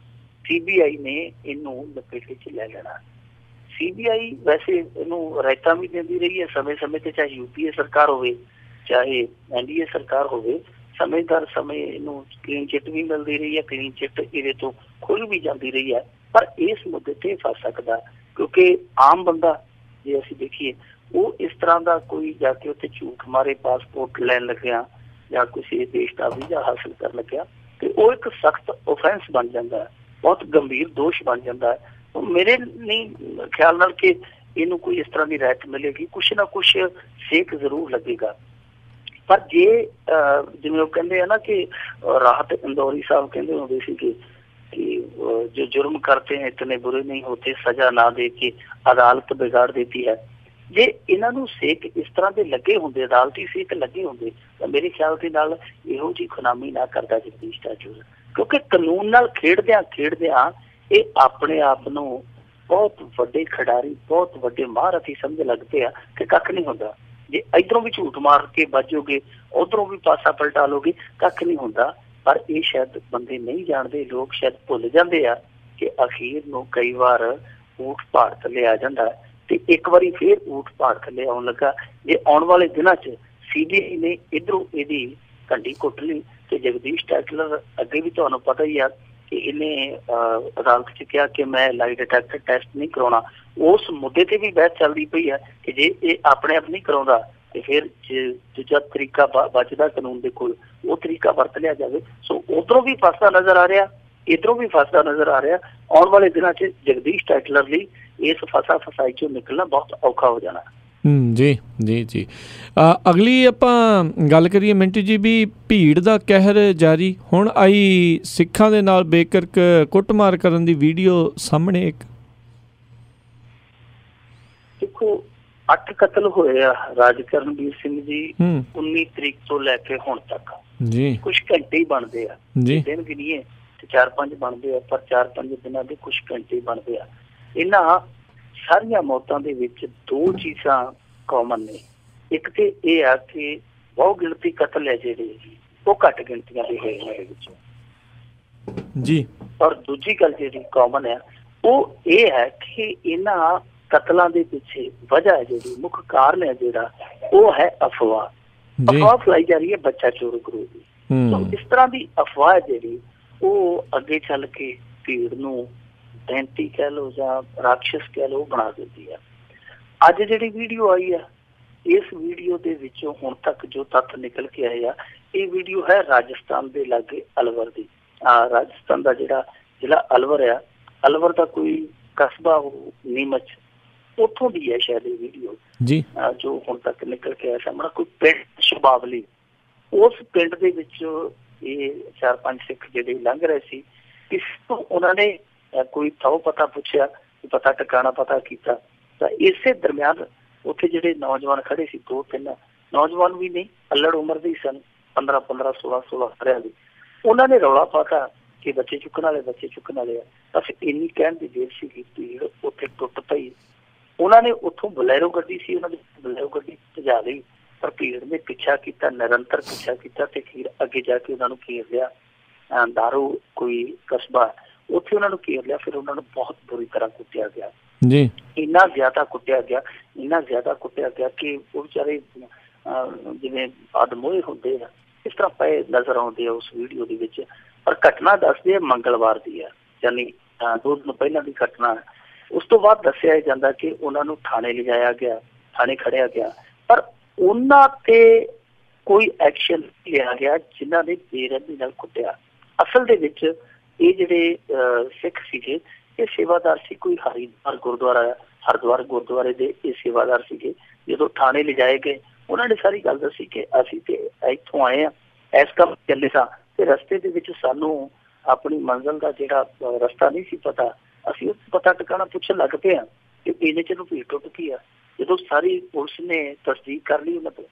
CBI ਨੇ ਇਹਨੂੰ ਲਪੇਟੇ 'ਚ ਲੈ ਲੈਣਾ। CBI ਵੈਸੇ ਇਹਨੂੰ ਰਾਇਤਾਂ ਵੀ ਦਿੰਦੀ ਰਹੀ ਹੈ ਸਮੇਂ-ਸਮੇਂ ਤੇ, ਚਾਹੇ UPA ਸਰਕਾਰ ਹੋਵੇ ਚਾਹੇ NDA ਸਰਕਾਰ ਹੋਵੇ, ਸਮੇਂ ਇਹਨੂੰ ਕਲੀਨ ਚਿੱਟ ਵੀ ਮਿਲਦੀ ਰਹੀ ਹੈ, ਕਲੀਨ ਚਿੱਟ ਇਹਦੇ ਤੋਂ ਖੁੱਲ ਵੀ ਜਾਂਦੀ ਰਹੀ ਹੈ। ਪਰ ਇਸ ਮੁੱਦੇ ਤੇ ਫਸ ਸਕਦਾ ਕਿਉਂਕਿ ਆਮ ਬੰਦਾ ਜੇ ਅਸੀਂ ਦੇਖੀਏ ਉਹ ਇਸ ਤਰ੍ਹਾਂ ਦਾ ਕੋਈ ਜਾ ਕੇ ਉੱਥੇ ਝੂਠ ਮਾਰੇ ਪਾਸਪੋਰਟ ਲੈਣ ਲੱਗਿਆ ਜਾਂ ਕਿਸੇ ਦੇਸ਼ ਦਾ ਵੀਜ਼ਾ ਹਾਸਿਲ ਕਰਨ ਲੱਗਿਆ ਤੇ ਉਹ ਇੱਕ ਸਖਤ ਓਫੈਂਸ ਬਣ ਜਾਂਦਾ ਹੈ, ਬਹੁਤ ਗੰਭੀਰ ਦੋਸ਼ ਬਣ ਜਾਂਦਾ ਹੈ। ਮੇਰੇ ਨਹੀਂ ਖਿਆਲ ਨਾਲ ਕਿ ਇਹਨੂੰ ਕੋਈ ਇਸ ਤਰ੍ਹਾਂ ਦੀ ਰਾਇਤ ਮਿਲੇਗੀ, ਕੁਛ ਨਾ ਕੁਛ ਸੇਕ ਜ਼ਰੂਰ ਲੱਗੇਗਾ। ਪਰ ਜੇ ਜਿਵੇਂ ਉਹ ਕਹਿੰਦੇ ਆ ਨਾ ਕਿ ਰਾਹਤ ਇੰਦੌਰੀ ਸਾਹਿਬ ਕਹਿੰਦੇ ਹੁੰਦੇ ਸੀ ਕਿ जो जुर्म करते हैं इतने बुरे नहीं होते, सजा ना दे के अदालत बिगाड़ देती है। ਜੇ ਇਹਨਾਂ ਨੂੰ ਸੇਕ ਇਸ ਤਰ੍ਹਾਂ ਦੇ ਲੱਗੇ ਹੁੰਦੇ, ਅਦਾਲਤੀ ਸੇਕ ਲੱਗੇ ਹੁੰਦੇ, ਤਾਂ ਮੇਰੇ ਖਿਆਲ ਦੇ ਨਾਲ ਇਹੋ ਜਿਹੀ ਖੁਨਾਮੀ ਨਾ ਕਰਦਾ ਜਗਦੀਸ਼ ਟਾਈਟਲਰ, ਕਿਉਂਕਿ ਕਾਨੂੰਨ ਨਾਲ ਖੇਡਦਿਆਂ ਇਹ ਆਪਣੇ ਆਪ ਨੂੰ ਬਹੁਤ ਵੱਡੇ ਖਿਡਾਰੀ, ਬਹੁਤ ਵੱਡੇ ਮਹਾਰਥੀ ਸਮਝ ਲੱਗਦੇ ਆ ਕਿ ਕੱਖ ਨਹੀਂ ਹੁੰਦਾ। ਜੇ ਇੱਧਰੋਂ ਵੀ ਝੂਠ ਮਾਰ ਕੇ ਵੱਜੋਗੇ, ਉੱਧਰੋਂ ਵੀ ਪਾਸਾ ਪਲਟਾ ਲੋਗੇ, ਕੱਖ ਨਹੀਂ ਹੁੰਦਾ। ਪਰ ਇਹ ਸ਼ਾਇਦ ਬੰਦੇ ਨਹੀਂ ਜਾਣਦੇ, ਲੋਕ ਸ਼ਾਇਦ ਭੁੱਲ ਜਾਂਦੇ ਆ ਕਿ ਅਖੀਰ ਨੂੰ ਕਈ ਵਾਰ ਊਠ ਪਹਾੜ ਥੱਲੇ ਆ ਜਾਂਦਾ ਤੇ ਇੱਕ ਵਾਰੀ ਫੇਰ ਊਠ ਪਹਾੜ ਥੱਲੇ ਆਉਣ ਲੱਗਾ। ਜੇ ਆਉਣ ਵਾਲੇ ਦਿਨਾਂ 'ਚ CBI ਨੇ ਇੱਧਰੋਂ ਇਹਦੀ ਘੰਟੀ ਕੁੱਟ ਲਈ ਤੇ ਜਗਦੀਸ਼ ਟੈਟਲਰ ਅੱਗੇ ਵੀ ਤੁਹਾਨੂੰ ਪਤਾ ਹੀ ਆ ਕਿ ਇਹਨੇ ਅਦਾਲਤ 'ਚ ਕਿਹਾ ਕਿ ਮੈਂ ਲਾਈ ਡਿਟੈਕਟਰ ਟੈਸਟ ਨਹੀਂ ਕਰਾਉਣਾ। ਉਸ ਮੁੱਦੇ ਤੇ ਵੀ ਬਹਿਸ ਚੱਲਦੀ ਪਈ ਹੈ ਕਿ ਜੇ ਇਹ ਆਪਣੇ ਆਪ ਨਹੀਂ ਕਰਾਉਂਦਾ ਤੇ ਫਿਰ ਦੂਜਾ ਤਰੀਕਾ ਬਚਦਾ ਕਾਨੂੰਨ ਦੇ ਕੋਲ, ਉਹ ਤਰੀਕਾ ਵਰਤ ਲਿਆ ਜਾਵੇ। ਸੋ ਉਧਰੋਂ ਵੀ ਫਸਦਾ ਨਜ਼ਰ ਆ ਰਿਹਾ, ਇੱਧਰੋਂ ਵੀ ਫਸਦਾ ਨਜ਼ਰ ਆ ਰਿਹਾ। ਆਉਣ ਵਾਲੇ ਦਿਨਾਂ 'ਚ ਜਗਦੀਸ਼ ਟੈਟਲਰ ਲਈ ਇਸ ਫਸਾਈ 'ਚੋਂ ਨਿਕਲਣਾ ਬਹੁਤ ਔਖਾ ਹੋ ਜਾਣਾ। ਜੀ ਜੀ ਜੀ। ਅਗਲੀ ਆਪਾਂ ਗੱਲ ਕਰੀਏ ਮਿੰਟੂ ਜੀ ਵੀ ਭੀੜ ਦਾ ਕਹਿਰ ਜਾਰੀ, ਹੁਣ ਆਈ ਸਿੱਖਾਂ ਦੇ ਨਾਲ ਬੇਕਰਕ ਕੁੱਟਮਾਰ ਕਰਨ ਦੀ ਵੀਡੀਓ ਸਾਹਮਣੇ। ਇੱਕ ਦੇਖੋ 8 ਕਤਲ ਹੋਏ ਆ ਰਾਜ ਕਰਨਵੀਰ ਸਿੰਘ ਜੀ 19 ਤਰੀਕ ਤੋਂ ਲੈ ਕੇ ਹੁਣ ਤੱਕ ਜੀ, ਕੁਛ ਘੰਟੇ ਹੀ ਬਣਦੇ ਆ ਜੀ, ਦਿਨ ਗਿਣੀਏ ਤੇ 4-5 ਬਣਦੇ ਆ, ਪਰ 4-5 ਦਿਨਾਂ ਦੇ ਕੁਛ ਘੰਟੇ ਹੀ ਬਣਦੇ ਆ। ਇਹਨਾਂ ਸਾਰੀਆਂ ਮੌਤਾਂ ਦੇ ਵਿੱਚ 2 ਚੀਜ਼ਾਂ ਕਾਮਨ ਨੇ। ਇੱਕ ਤੇ ਇਹ ਆ ਕਿ ਬਹੁ ਗਿਣਤੀ ਕਤਲ ਹੈ ਜਿਹੜੇ ਉਹ ਘੱਟ ਗਿਣਤੀਆਂ ਦੇ ਹੋਏ ਨੇ ਵਿੱਚੋਂ ਜੀ, ਔਰ ਦੂਜੀ ਗੱਲ ਜਿਹੜੀ ਕਾਮਨ ਹੈ ਉਹ ਇਹ ਹੈ ਕਿ ਇਹਨਾਂ ਕਤਲਾਂ ਦੇ ਪਿੱਛੇ ਵਜ੍ਹਾ ਹੈ ਜਿਹੜੀ ਮੁੱਖ ਕਾਰਨ ਹੈ ਜਿਹੜਾ ਉਹ ਹੈ ਅਫਵਾਹ ਫੈਲਾਈ ਜਾ ਰਹੀ ਹੈ ਬੱਚਾ ਚੋਰ ਗਰੋਹ ਦੀ। ਸੋ ਇਸ ਤਰ੍ਹਾਂ ਦੀ ਅਫਵਾਹ ਜਿਹੜੀ ਉਹ ਅੱਗੇ ਚੱਲ ਕੇ ਭੀੜ ਨੂੰ ਦੈਂਤੀ ਕਹਿ ਲਓ ਜਾਂ ਰਾਖਸ਼ ਕਹਿ ਲਓ ਬਣਾ ਦਿੰਦੀ ਹੈ। ਅੱਜ ਜਿਹੜੀ ਵੀਡੀਓ ਆਈ ਆ, ਇਸ ਵੀਡੀਓ ਦੇ ਵਿੱਚੋਂ ਹੁਣ ਤੱਕ ਜੋ ਤੱਥ ਨਿਕਲ ਕੇ ਆਏ ਆ, ਇਹ ਵੀਡੀਓ ਹੈ ਰਾਜਸਥਾਨ ਦੇ ਲਾਗੇ ਅਲਵਰ ਦੀ। ਰਾਜਸਥਾਨ ਦਾ ਜਿਹੜਾ ਜ਼ਿਲ੍ਹਾ ਅਲਵਰ ਆ, ਅਲਵਰ ਦਾ ਕੋਈ ਕਸਬਾ ਨੀਮਚ, ਉੱਥੋਂ ਦੀ ਹੈ ਸ਼ਾਇਦ ਇਹ ਵੀਡੀਓ ਜੀ, ਜੋ ਹੁਣ ਤੱਕ ਨਿਕਲ ਕੇ ਆਇਆ ਸਾਹਮਣੇ। ਕੋਈ ਪਿੰਡ ਸ਼ਬਾਵਲੀ, ਉਸ ਪਿੰਡ ਦੇ ਵਿੱਚ ਇਹ 4-5 ਸਿੱਖ ਜਿਹੜੇ ਲੰਘ ਰਹੇ ਸੀ, ਇਸ ਤੋਂ ਉਹਨਾਂ ਨੇ ਕੋਈ ਥਾਂ ਪਤਾ ਪੁੱਛਿਆ, ਪਤਾ ਟਿਕਾਣਾ ਪਤਾ ਕੀਤਾ ਤਾਂ ਇਸੇ ਦਰਮਿਆਨ ਉੱਥੇ ਜਿਹੜੇ ਨੌਜਵਾਨ ਖੜੇ ਸੀ, 2-3 ਨੌਜਵਾਨ ਵੀ ਨਹੀਂ, ਅਲੜ ਉਮਰ ਦੇ ਸਨ, 15-15, 16-16 ਸਾਲਾਂ ਦੇ। ਉਹਨਾਂ ਨੇ ਰੌਲਾ ਪਾਤਾ ਕਿ ਬੱਚੇ ਚੁੱਕਣ ਵਾਲੇ ਆ। ਤਾਂ ਫਿਰ ਇੰਨੀ ਕਹਿਣ ਦੀ ਦੇਰ ਸੀਗੀ, ਭੀੜ ਉੱਥੇ ਟੁੱਟ ਪਈ। ਉਹਨਾਂ ਨੇ ਉੱਥੋਂ ਬਲੈਰੋ ਗੱਡੀ ਸੀ, ਉਹਨਾਂ ਦੀ ਬਲੈਰੋ ਗੱਡੀ ਭਜਾ ਲਈ, ਪਰ ਭੀੜ ਨੇ ਪਿੱਛਾ ਕੀਤਾ, ਨਿਰੰਤਰ ਪਿੱਛਾ ਕੀਤਾ ਤੇ ਫਿਰ ਅੱਗੇ ਜਾ ਕੇ ਉਹਨਾਂ ਨੂੰ ਘੇਰ ਲਿਆ। ਦਾਰੂ ਕੋਈ ਕਸਬਾ, ਉੱਥੇ ਉਹਨਾਂ ਨੂੰ ਘੇਰ ਲਿਆ। ਫਿਰ ਉਹਨਾਂ ਨੂੰ ਬਹੁਤ ਬੁਰੀ ਤਰ੍ਹਾਂ ਕੁੱਟਿਆ ਗਿਆ ਜੀ, ਇੰਨਾ ਜ਼ਿਆਦਾ ਕੁੱਟਿਆ ਗਿਆ ਕਿ ਉਹ ਵਿਚਾਰੇ ਜਿਵੇਂ ਆਦਮੋਏ ਹੁੰਦੇ ਆ ਇਸ ਤਰ੍ਹਾਂ ਪਏ ਨਜ਼ਰ ਆਉਂਦੇ ਆ ਉਸ ਵੀਡੀਓ ਦੇ ਵਿੱਚ। ਪਰ ਘਟਨਾ ਦੱਸਦੇ ਆ ਮੰਗਲਵਾਰ ਦੀ ਆ, ਯਾਨੀ 2 ਦਿਨ ਪਹਿਲਾਂ ਦੀ ਘਟਨਾ। ਉਸ ਤੋਂ ਬਾਅਦ ਦੱਸਿਆ ਜਾਂਦਾ ਕਿ ਉਹਨਾਂ ਨੂੰ ਥਾਣੇ ਲਿਜਾਇਆ ਗਿਆ, ਥਾਣੇ ਖੜਿਆ ਗਿਆ, ਪਰ ਉਹਨਾਂ ਤੇ ਕੋਈ ਐਕਸ਼ਨ ਨਹੀਂ ਲਿਆ ਗਿਆ ਜਿਨ੍ਹਾਂ ਨੇ ਬੇਰਹਿਮੀ ਨਾਲ ਕੁੱਟਿਆ। ਅਸਲ ਦੇ ਵਿੱਚ ਇਹ ਜਿਹੜੇ ਸਿੱਖ ਸੀਗੇ ਇਹ ਸੇਵਾਦਾਰ ਸੀ, ਕੋਈ ਹਰਿਦੁਆਰ ਗੁਰਦੁਆਰੇ ਦੇ ਇਹ ਸੇਵਾਦਾਰ ਸੀਗੇ। ਜਦੋਂ ਥਾਣੇ ਲਿਜਾਏ ਗਏ ਉਹਨਾਂ ਨੇ ਸਾਰੀ ਗੱਲ ਦੱਸੀ ਕਿ ਅਸੀਂ ਤੇ ਇੱਥੋਂ ਆਏ ਹਾਂ, ਇਸ ਕੰਮ ਚੱਲੇ ਸਾਂ ਤੇ ਰਸਤੇ ਦੇ ਵਿੱਚ ਸਾਨੂੰ ਆਪਣੀ ਮੰਜ਼ਿਲ ਦਾ ਜਿਹੜਾ ਰਸਤਾ ਨਹੀਂ ਸੀ ਪਤਾ, ਅਸੀਂ ਪਤਾ ਟਿਕਾਣਾ ਪੁੱਛਣ ਲੱਗ ਪਏ ਹਾਂ ਕਿ ਇਹਨੇ ਚ ਨੂੰ ਭੀੜ ਟੁੱਟ ਗਈ ਆ। ਜਦੋਂ ਸਾਰੀ ਪੁਲਿਸ ਨੇ ਤਸਦੀਕ ਕਰ ਲਈ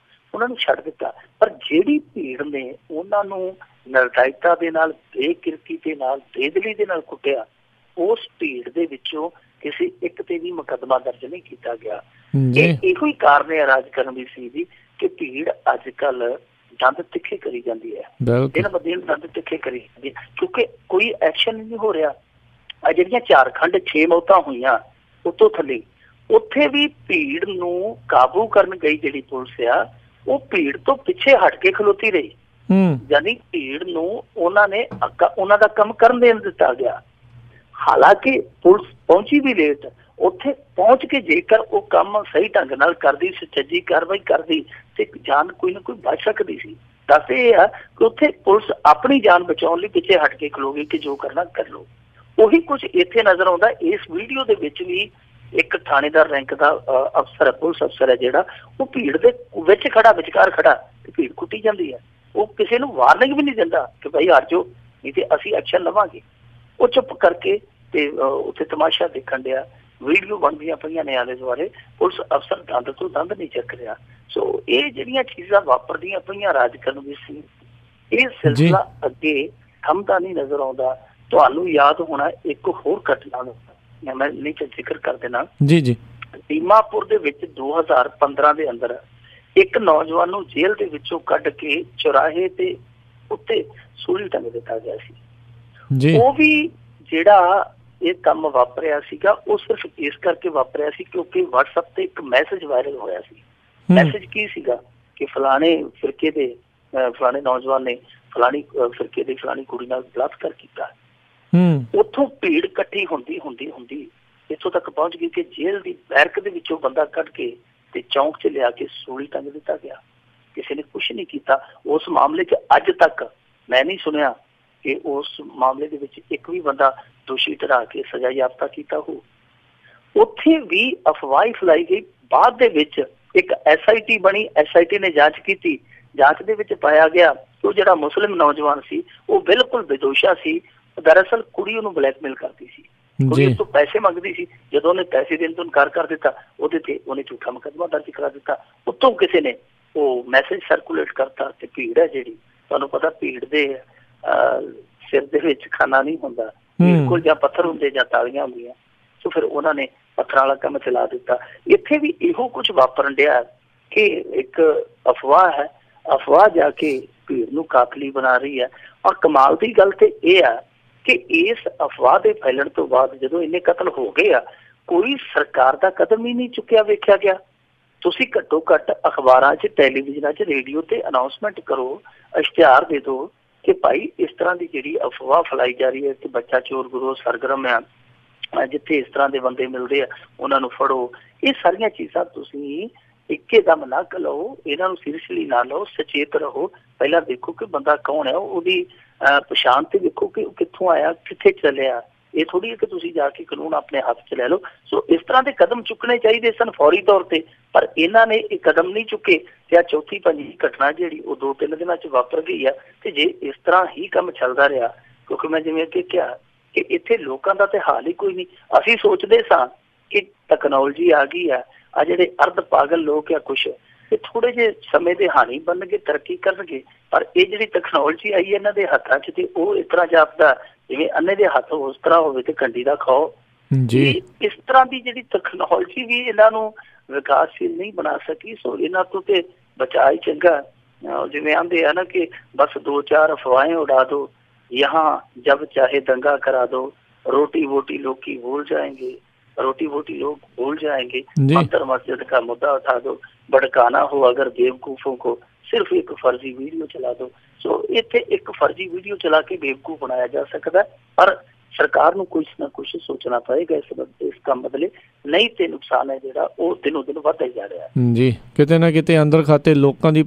ਉਹਨਾਂ ਨੂੰ ਛੱਡ ਦਿੱਤਾ। ਪਰ ਜਿਹੜੀ ਭੀੜ ਨੇ ਉਹਨਾਂ ਨੂੰ ਨਿਰਦਇਤਾ ਦੇ ਨਾਲ, ਬੇਕਿਰਕੀ ਦੇ ਨਾਲ, ਬੇਦਲੀ ਦੇ ਨਾਲ ਕੁੱਟਿਆ, ਉਸ ਭੀੜ ਦੇ ਵਿੱਚੋਂ ਕਿਸੇ ਇੱਕ ਤੇ ਵੀ ਮੁਕੱਦਮਾ ਦਰਜ ਨਹੀਂ ਕੀਤਾ ਗਿਆ। ਇਹੋ ਹੀ ਕਾਰਨ ਹੈ ਰਾਜ ਕਰਨਵੀਰ ਸਿੰਘ ਜੀ ਕਿ ਭੀੜ ਅੱਜ ਕੱਲ ਦੰਦ ਤਿੱਖੇ ਕਰੀ ਜਾਂਦੀ ਹੈ, ਦਿਨ ਬ ਦਿਨ ਦੰਦ ਤਿੱਖੇ ਕਰੀ ਜਾਂਦੀ ਹੈ, ਕਿਉਂਕਿ ਕੋਈ ਐਕਸ਼ਨ ਨਹੀਂ ਹੋ ਰਿਹਾ। ਆ ਜਿਹੜੀਆਂ ਝਾਰਖੰਡ 6 ਮੌਤਾਂ ਹੋਈਆਂ ਉੱਤੋਂ ਥੱਲੇ, ਉੱਥੇ ਵੀ ਭੀੜ ਨੂੰ ਕਾਬੂ ਕਰਨ ਗਈ ਜਿਹੜੀ ਪੁਲਿਸ ਆ, ਉਹ ਭੀੜ ਤੋਂ ਪਿੱਛੇ ਹਟ ਕੇ ਖਲੋਤੀ ਰਹੀ। ਯਾਨੀ ਭੀੜ ਨੂੰ ਉਹਨਾਂ ਦਾ ਕੰਮ ਕਰਨ ਦੇਣ ਦਿੱਤਾ ਗਿਆ। ਹਾਲਾਂਕਿ ਪੁਲਿਸ ਪਹੁੰਚੀ ਵੀ ਲੇਟ, ਉੱਥੇ ਪਹੁੰਚ ਕੇ ਜੇਕਰ ਉਹ ਕੰਮ ਸਹੀ ਢੰਗ ਨਾਲ ਕਰਦੀ, ਸੁਚੱਜੀ ਕਾਰਵਾਈ ਕਰਦੀ ਤੇ ਜਾਨ ਕੋਈ ਨਾ ਕੋਈ ਬਚ ਸਕਦੀ ਸੀ। ਦੱਸ ਇਹ ਆ ਕਿ ਉੱਥੇ ਪੁਲਿਸ ਆਪਣੀ ਜਾਨ ਬਚਾਉਣ ਲਈ ਪਿੱਛੇ ਹਟ ਕੇ ਖਲੋ ਗਈ ਕਿ ਜੋ ਕਰਨਾ ਕਰ ਲਓ। ਉਹੀ ਕੁਝ ਇੱਥੇ ਨਜ਼ਰ ਆਉਂਦਾ। ਇਸ ਵੀਡੀਓ ਦੇ ਵਿੱਚ ਵੀ ਇੱਕ ਥਾਣੇਦਾਰ ਰੈਂਕ ਦਾ ਅਫਸਰ, ਪੁਲਿਸ ਅਫਸਰ ਹੈ ਜਿਹੜਾ, ਉਹ ਭੀੜ ਦੇ ਵਿੱਚ ਖੜਾ, ਵਿਚਕਾਰ ਖੜਾ ਤੇ ਭੀੜ ਕੁੱਟੀ ਜਾਂਦੀ ਹੈ। ਉਹ ਕਿਸੇ ਨੂੰ ਵਾਰਨਿੰਗ ਵੀ ਨਹੀਂ ਦਿੰਦਾ ਕਿ ਭਾਈ ਹਟ ਜਾਓ ਨਹੀਂ ਤੇ ਅਸੀਂ ਐਕਸ਼ਨ ਲਵਾਂਗੇ। ਉਹ ਚੁੱਪ ਕਰਕੇ ਤੇ ਉੱਥੇ ਤਮਾਸ਼ਾ ਦੇਖਣ ਡਿਆ। ਵੀਡੀਓ ਬਣਦੀਆਂ ਪਈਆਂ ਨੇ ਆਲੇ ਦੁਆਲੇ, ਪੁਲਿਸ ਅਫਸਰ ਦੰਦ ਤੋਂ ਦੰਦ ਨਹੀਂ ਚੱਕ ਰਿਹਾ। ਸੋ ਇਹ ਜਿਹੜੀਆਂ ਚੀਜ਼ਾਂ ਵਾਪਰਦੀਆਂ ਪਈਆਂ ਰਾਜ ਕਰਨਵੀਰ ਸਿੰਘ, ਇਹ ਸਿਲਸਿਲਾ ਅੱਗੇ ਥੰਮਦਾ ਨਹੀਂ ਨਜ਼ਰ ਆਉਂਦਾ। ਤੁਹਾਨੂੰ ਯਾਦ ਹੋਣਾ ਇੱਕ ਹੋਰ ਘਟਨਾ ਦਾ ਮੈਂ ਨੀਚੇ ਜ਼ਿਕਰ ਕਰ ਦੇਣਾ ਜੀ। ਦੀਮਾਪੁਰ ਦੇ ਵਿੱਚ 2015 ਦੇ ਅੰਦਰ ਇੱਕ ਨੌਜਵਾਨ ਨੂੰ ਜੇਲ੍ਹ ਦੇ ਵਿੱਚੋਂ ਕੱਢ ਕੇ ਚੁਰਾਹੇ ਤੇ ਉੱਤੇ ਸੂਲੀ ਟੰਗ ਦਿੱਤਾ ਗਿਆ ਸੀ। ਉਹ ਵੀ ਜਿਹੜਾ ਇਹ ਕੰਮ ਵਾਪਰਿਆ ਸੀਗਾ ਉਹ ਸਿਰਫ ਇਸ ਕਰਕੇ ਵਾਪਰਿਆ ਸੀ ਕਿਉਂਕਿ WhatsApp ਤੇ ਇੱਕ ਮੈਸੇਜ ਵਾਇਰਲ ਹੋਇਆ ਸੀ। ਮੈਸੇਜ ਕੀ ਸੀਗਾ ਕਿ ਫਲਾਣੇ ਫਿਰਕੇ ਦੇ ਫਲਾਣੇ ਨੌਜਵਾਨ ਨੇ ਫਲਾਣੀ ਫਿਰਕੇ ਦੀ ਫਲਾਣੀ ਕੁੜੀ ਨਾਲ ਬਲਾਤਕਾਰ ਕੀਤਾ। ਉੱਥੋਂ ਭੀੜ ਇਕੱਠੀ ਹੁੰਦੀ ਹੁੰਦੀ ਹੁੰਦੀ ਇੱਥੋਂ ਤੱਕ ਪਹੁੰਚ ਗਈ ਕਿ ਜੇਲ੍ਹ ਦੀ ਬੈਰਕ ਦੇ ਵਿੱਚੋਂ ਬੰਦਾ ਕੱਢ ਕੇ ਤੇ ਚੌਂਕ 'ਚ ਲਿਆ ਕੇ ਸੂਲੀ ਟੰਗ ਦਿੱਤਾ ਗਿਆ। ਕਿਸੇ ਨੇ ਕੁਛ ਨਹੀਂ ਕੀਤਾ ਉਸ ਮਾਮਲੇ 'ਚ। ਅੱਜ ਤੱਕ ਮੈਂ ਨਹੀਂ ਸੁਣਿਆ ਕਿ ਉਸ ਮਾਮਲੇ ਦੇ ਵਿੱਚ ਇੱਕ ਵੀ ਬੰਦਾ ਦੋਸ਼ੀ ਠਹਿਰਾ ਕੇ ਸਜ਼ਾ ਯਾਫਤਾ ਕੀਤਾ ਹੋ। ਉੱਥੇ ਵੀ ਅਫਵਾਹ ਫੈਲਾਈ ਗਈ। ਬਾਅਦ ਦੇ ਵਿੱਚ ਇੱਕ SIT ਬਣੀ, SIT ਨੇ ਜਾਂਚ ਕੀਤੀ। ਜਾਂਚ ਦੇ ਵਿੱਚ ਪਾਇਆ ਗਿਆ ਕਿ ਉਹ ਜਿਹੜਾ ਮੁਸਲਿਮ ਨੌਜਵਾਨ ਸੀ ਉਹ ਬਿਲਕੁਲ ਬੇਦੋਸ਼ਾ ਸੀ। ਦਰਅਸਲ ਕੁੜੀ ਉਹਨੂੰ ਬਲੈਕਮੇਲ ਕਰਦੀ ਸੀ, ਕੁੜੀ ਉਸ ਤੋਂ ਪੈਸੇ ਮੰਗਦੀ ਸੀ। ਜਦੋਂ ਉਹਨੇ ਪੈਸੇ ਦੇਣ ਤੋਂ ਇਨਕਾਰ ਕਰ ਦਿੱਤਾ ਉਹਦੇ ਤੇ ਉਹਨੇ ਝੂਠਾ ਮੁਕੱਦਮਾ ਦਰਜ ਕਰਾ ਦਿੱਤਾ। ਉੱਤੋਂ ਕਿਸੇ ਨੇ ਉਹ ਮੈਸੇਜ ਸਰਕੂਲੇਟ ਕਰਤਾ ਤੇ ਭੀੜ ਹੈ ਜਿਹੜੀ, ਤੁਹਾਨੂੰ ਪਤਾ ਭੀੜ ਦੇ ਸਿਰ ਦੇ ਵਿੱਚ ਖਾਨਾ ਨਹੀਂ ਹੁੰਦਾ, ਭੀੜ ਕੋਲ ਜਾਂ ਪੱਥਰ ਹੁੰਦੇ ਜਾਂ ਤਾਲੀਆਂ ਹੁੰਦੀਆਂ। ਸੋ ਫਿਰ ਉਹਨਾਂ ਨੇ ਪੱਥਰਾਂ ਵਾਲਾ ਕੰਮ ਚਲਾ ਦਿੱਤਾ। ਇੱਥੇ ਵੀ ਇਹੋ ਕੁਛ ਵਾਪਰਨ ਡਿਆ ਕਿ ਇੱਕ ਅਫਵਾਹ ਹੈ, ਅਫਵਾਹ ਜਾ ਕੇ ਭੀੜ ਨੂੰ ਕਾਤਲੀ ਬਣਾ ਰਹੀ ਹੈ। ਔਰ ਕਮਾਲ ਦੀ ਗੱਲ ਤੇ ਇਹ ਆ ਕਿ ਇਸ ਅਫਵਾਹ ਦੇ ਫੈਲਣ ਤੋਂ ਬਾਅਦ ਜਦੋਂ ਇੰਨੇ ਕਤਲ ਹੋ ਗਏ ਆ, ਕੋਈ ਸਰਕਾਰ ਦਾ ਕਦਮ ਹੀ ਨਹੀਂ ਚੁੱਕਿਆ ਵੇਖਿਆ ਗਿਆ। ਤੁਸੀਂ ਘੱਟੋ ਘੱਟ ਅਖਬਾਰਾਂ 'ਚ, ਟੈਲੀਵਿਜ਼ਨਾਂ 'ਚ, ਰੇਡੀਓ ਤੇ ਅਨਾਊਂਸਮੈਂਟ ਕਰੋ, ਇਸ਼ਤਿਹਾਰ ਦੇ ਦਿਓ ਕਿ ਭਾਈ ਇਸ ਤਰ੍ਹਾਂ ਦੀ ਜਿਹੜੀ ਅਫਵਾਹ ਫੈਲਾਈ ਜਾ ਰਹੀ ਹੈ ਕਿ ਬੱਚਾ ਚੋਰ ਗੁਰੂ ਸਰਗਰਮ ਆ, ਜਿੱਥੇ ਇਸ ਤਰ੍ਹਾਂ ਦੇ ਬੰਦੇ ਮਿਲਦੇ ਆ ਉਹਨਾਂ ਨੂੰ ਫੜੋ। ਇਹ ਸਾਰੀਆਂ ਚੀਜ਼ਾਂ ਤੁਸੀਂ ਇੱਕੇ ਦਮ ਨਾ ਲਓ, ਇਹਨਾਂ ਨੂੰ ਸੀਰੀਅਸਲੀ ਨਾ ਲਓ, ਸੁਚੇਤ ਰਹੋ। ਪਹਿਲਾਂ ਦੇਖੋ ਕਿ ਬੰਦਾ ਕੌਣ ਹੈ, ਉਹਦੀ ਪਛਾਣ ਤੇ ਦੇਖੋ ਕਿ ਉਹ ਕਿੱਥੋਂ ਆਇਆ, ਕਿੱਥੇ ਚੱਲਿਆ। ਇਹ ਥੋੜ੍ਹੀ ਹੈ ਕਿ ਤੁਸੀਂ ਜਾ ਕੇ ਕਾਨੂੰਨ ਆਪਣੇ ਹੱਥ 'ਚ ਲੈ ਲਓ। ਸੋ ਇਸ ਤਰ੍ਹਾਂ ਦੇ ਕਦਮ ਚੁੱਕਣੇ ਚਾਹੀਦੇ ਸਨ ਫੌਰੀ ਤੌਰ ਤੇ, ਪਰ ਇਹਨਾਂ ਨੇ ਇਹ ਕਦਮ ਨਹੀਂ ਚੁੱਕੇ। ਤੇ ਆ ਚੌਥੀ ਪੰਜਵੀਂ ਘਟਨਾ ਜਿਹੜੀ ਉਹ 2-3 ਦਿਨਾਂ 'ਚ ਵਾਪਰ ਗਈ ਆ। ਤੇ ਜੇ ਇਸ ਤਰ੍ਹਾਂ ਹੀ ਕੰਮ ਚੱਲਦਾ ਰਿਹਾ, ਕਿਉਂਕਿ ਮੈਂ ਜਿਵੇਂ ਕਿ ਕਿਹਾ ਕਿ ਇੱਥੇ ਲੋਕਾਂ ਦਾ ਤੇ ਹਾਲ ਹੀ ਕੋਈ ਨਹੀਂ। ਅਸੀਂ ਸੋਚਦੇ ਸਾਂ ਕਿ ਟੈਕਨੋਲੋਜੀ ਆ ਗਈ ਆ ਜਿਹੜੇ ਅਰਧ ਪਾਗਲ ਲੋਕ ਆ ਕੁਛ, ਇਹ ਥੋੜੇ ਜਿਹੇ ਸਮੇਂ ਦੇ ਹਾਣੀ ਬਣਨਗੇ, ਤਰੱਕੀ ਕਰਨਗੇ। ਪਰ ਇਹ ਜਿਹੜੀ ਟੈਕਨੋਲੋਜੀ ਆਈ ਇਹਨਾਂ ਦੇ ਹੱਥਾਂ 'ਚ ਤੇ ਉਹ ਇਸ ਤਰ੍ਹਾਂ ਜਾਪਦਾ ਜਿਵੇਂ ਅੰਨੇ ਦੇ ਹੱਥ ਉਸ ਤਰ੍ਹਾਂ ਹੋਵੇ ਤੇ ਕੰਡੀ ਦਾ ਖਾਓ ਜੀ। ਇਸ ਤਰ੍ਹਾਂ ਦੀ ਜਿਹੜੀ ਟੈਕਨੋਲੋਜੀ ਵੀ ਇਹਨਾਂ ਨੂੰ ਵਿਕਾਸਸ਼ੀਲ ਨਹੀਂ ਬਣਾ ਸਕੀ। ਸੋ ਇਹਨਾਂ ਤੋਂ ਤੇ ਬਚਾਅ ਹੀ ਚੰਗਾ। ਜਿਵੇਂ ਆਂਦੇ ਆ ਨਾ ਕਿ ਬਸ 2-4 ਅਫਵਾहें उड़ा दो, यहाँ जब चाहे दंगा करा दो, रोटी वोटी लोग की भूल जाएंगे, रोटी वोटी लोग भूल जाएंगे, मंदिर मस्जिद का मुद्दा उठा दो, भड़काना हो अगर बेवकूफों को सिर्फ एक फर्जी वीडियो चला दो। सो इत्थे एक फर्जी वीडियो चला के बेवकूफ बनाया जा सकता है, पर ਸਰਕਾਰ ਨੂੰ ਕੁਛ ਨਾ ਕੁਛ ਸੋਚਣਾ ਪਏਗਾ ਇਸ ਕੰਮ ਬਦਲੇ, ਨਹੀਂ ਤੇ ਨੁਕਸਾਨ ਹੈ ਜਿਹੜਾ ਉਹ ਦਿਨੋਂ ਦਿਨ ਵੱਧਦਾ ਹੀ ਜਾ ਰਿਹਾ ਜੀ। ਕਿਤੇ ਨਾ ਕਿਤੇ ਅੰਦਰ ਖਾਤੇ ਲੋਕਾਂ ਦੀ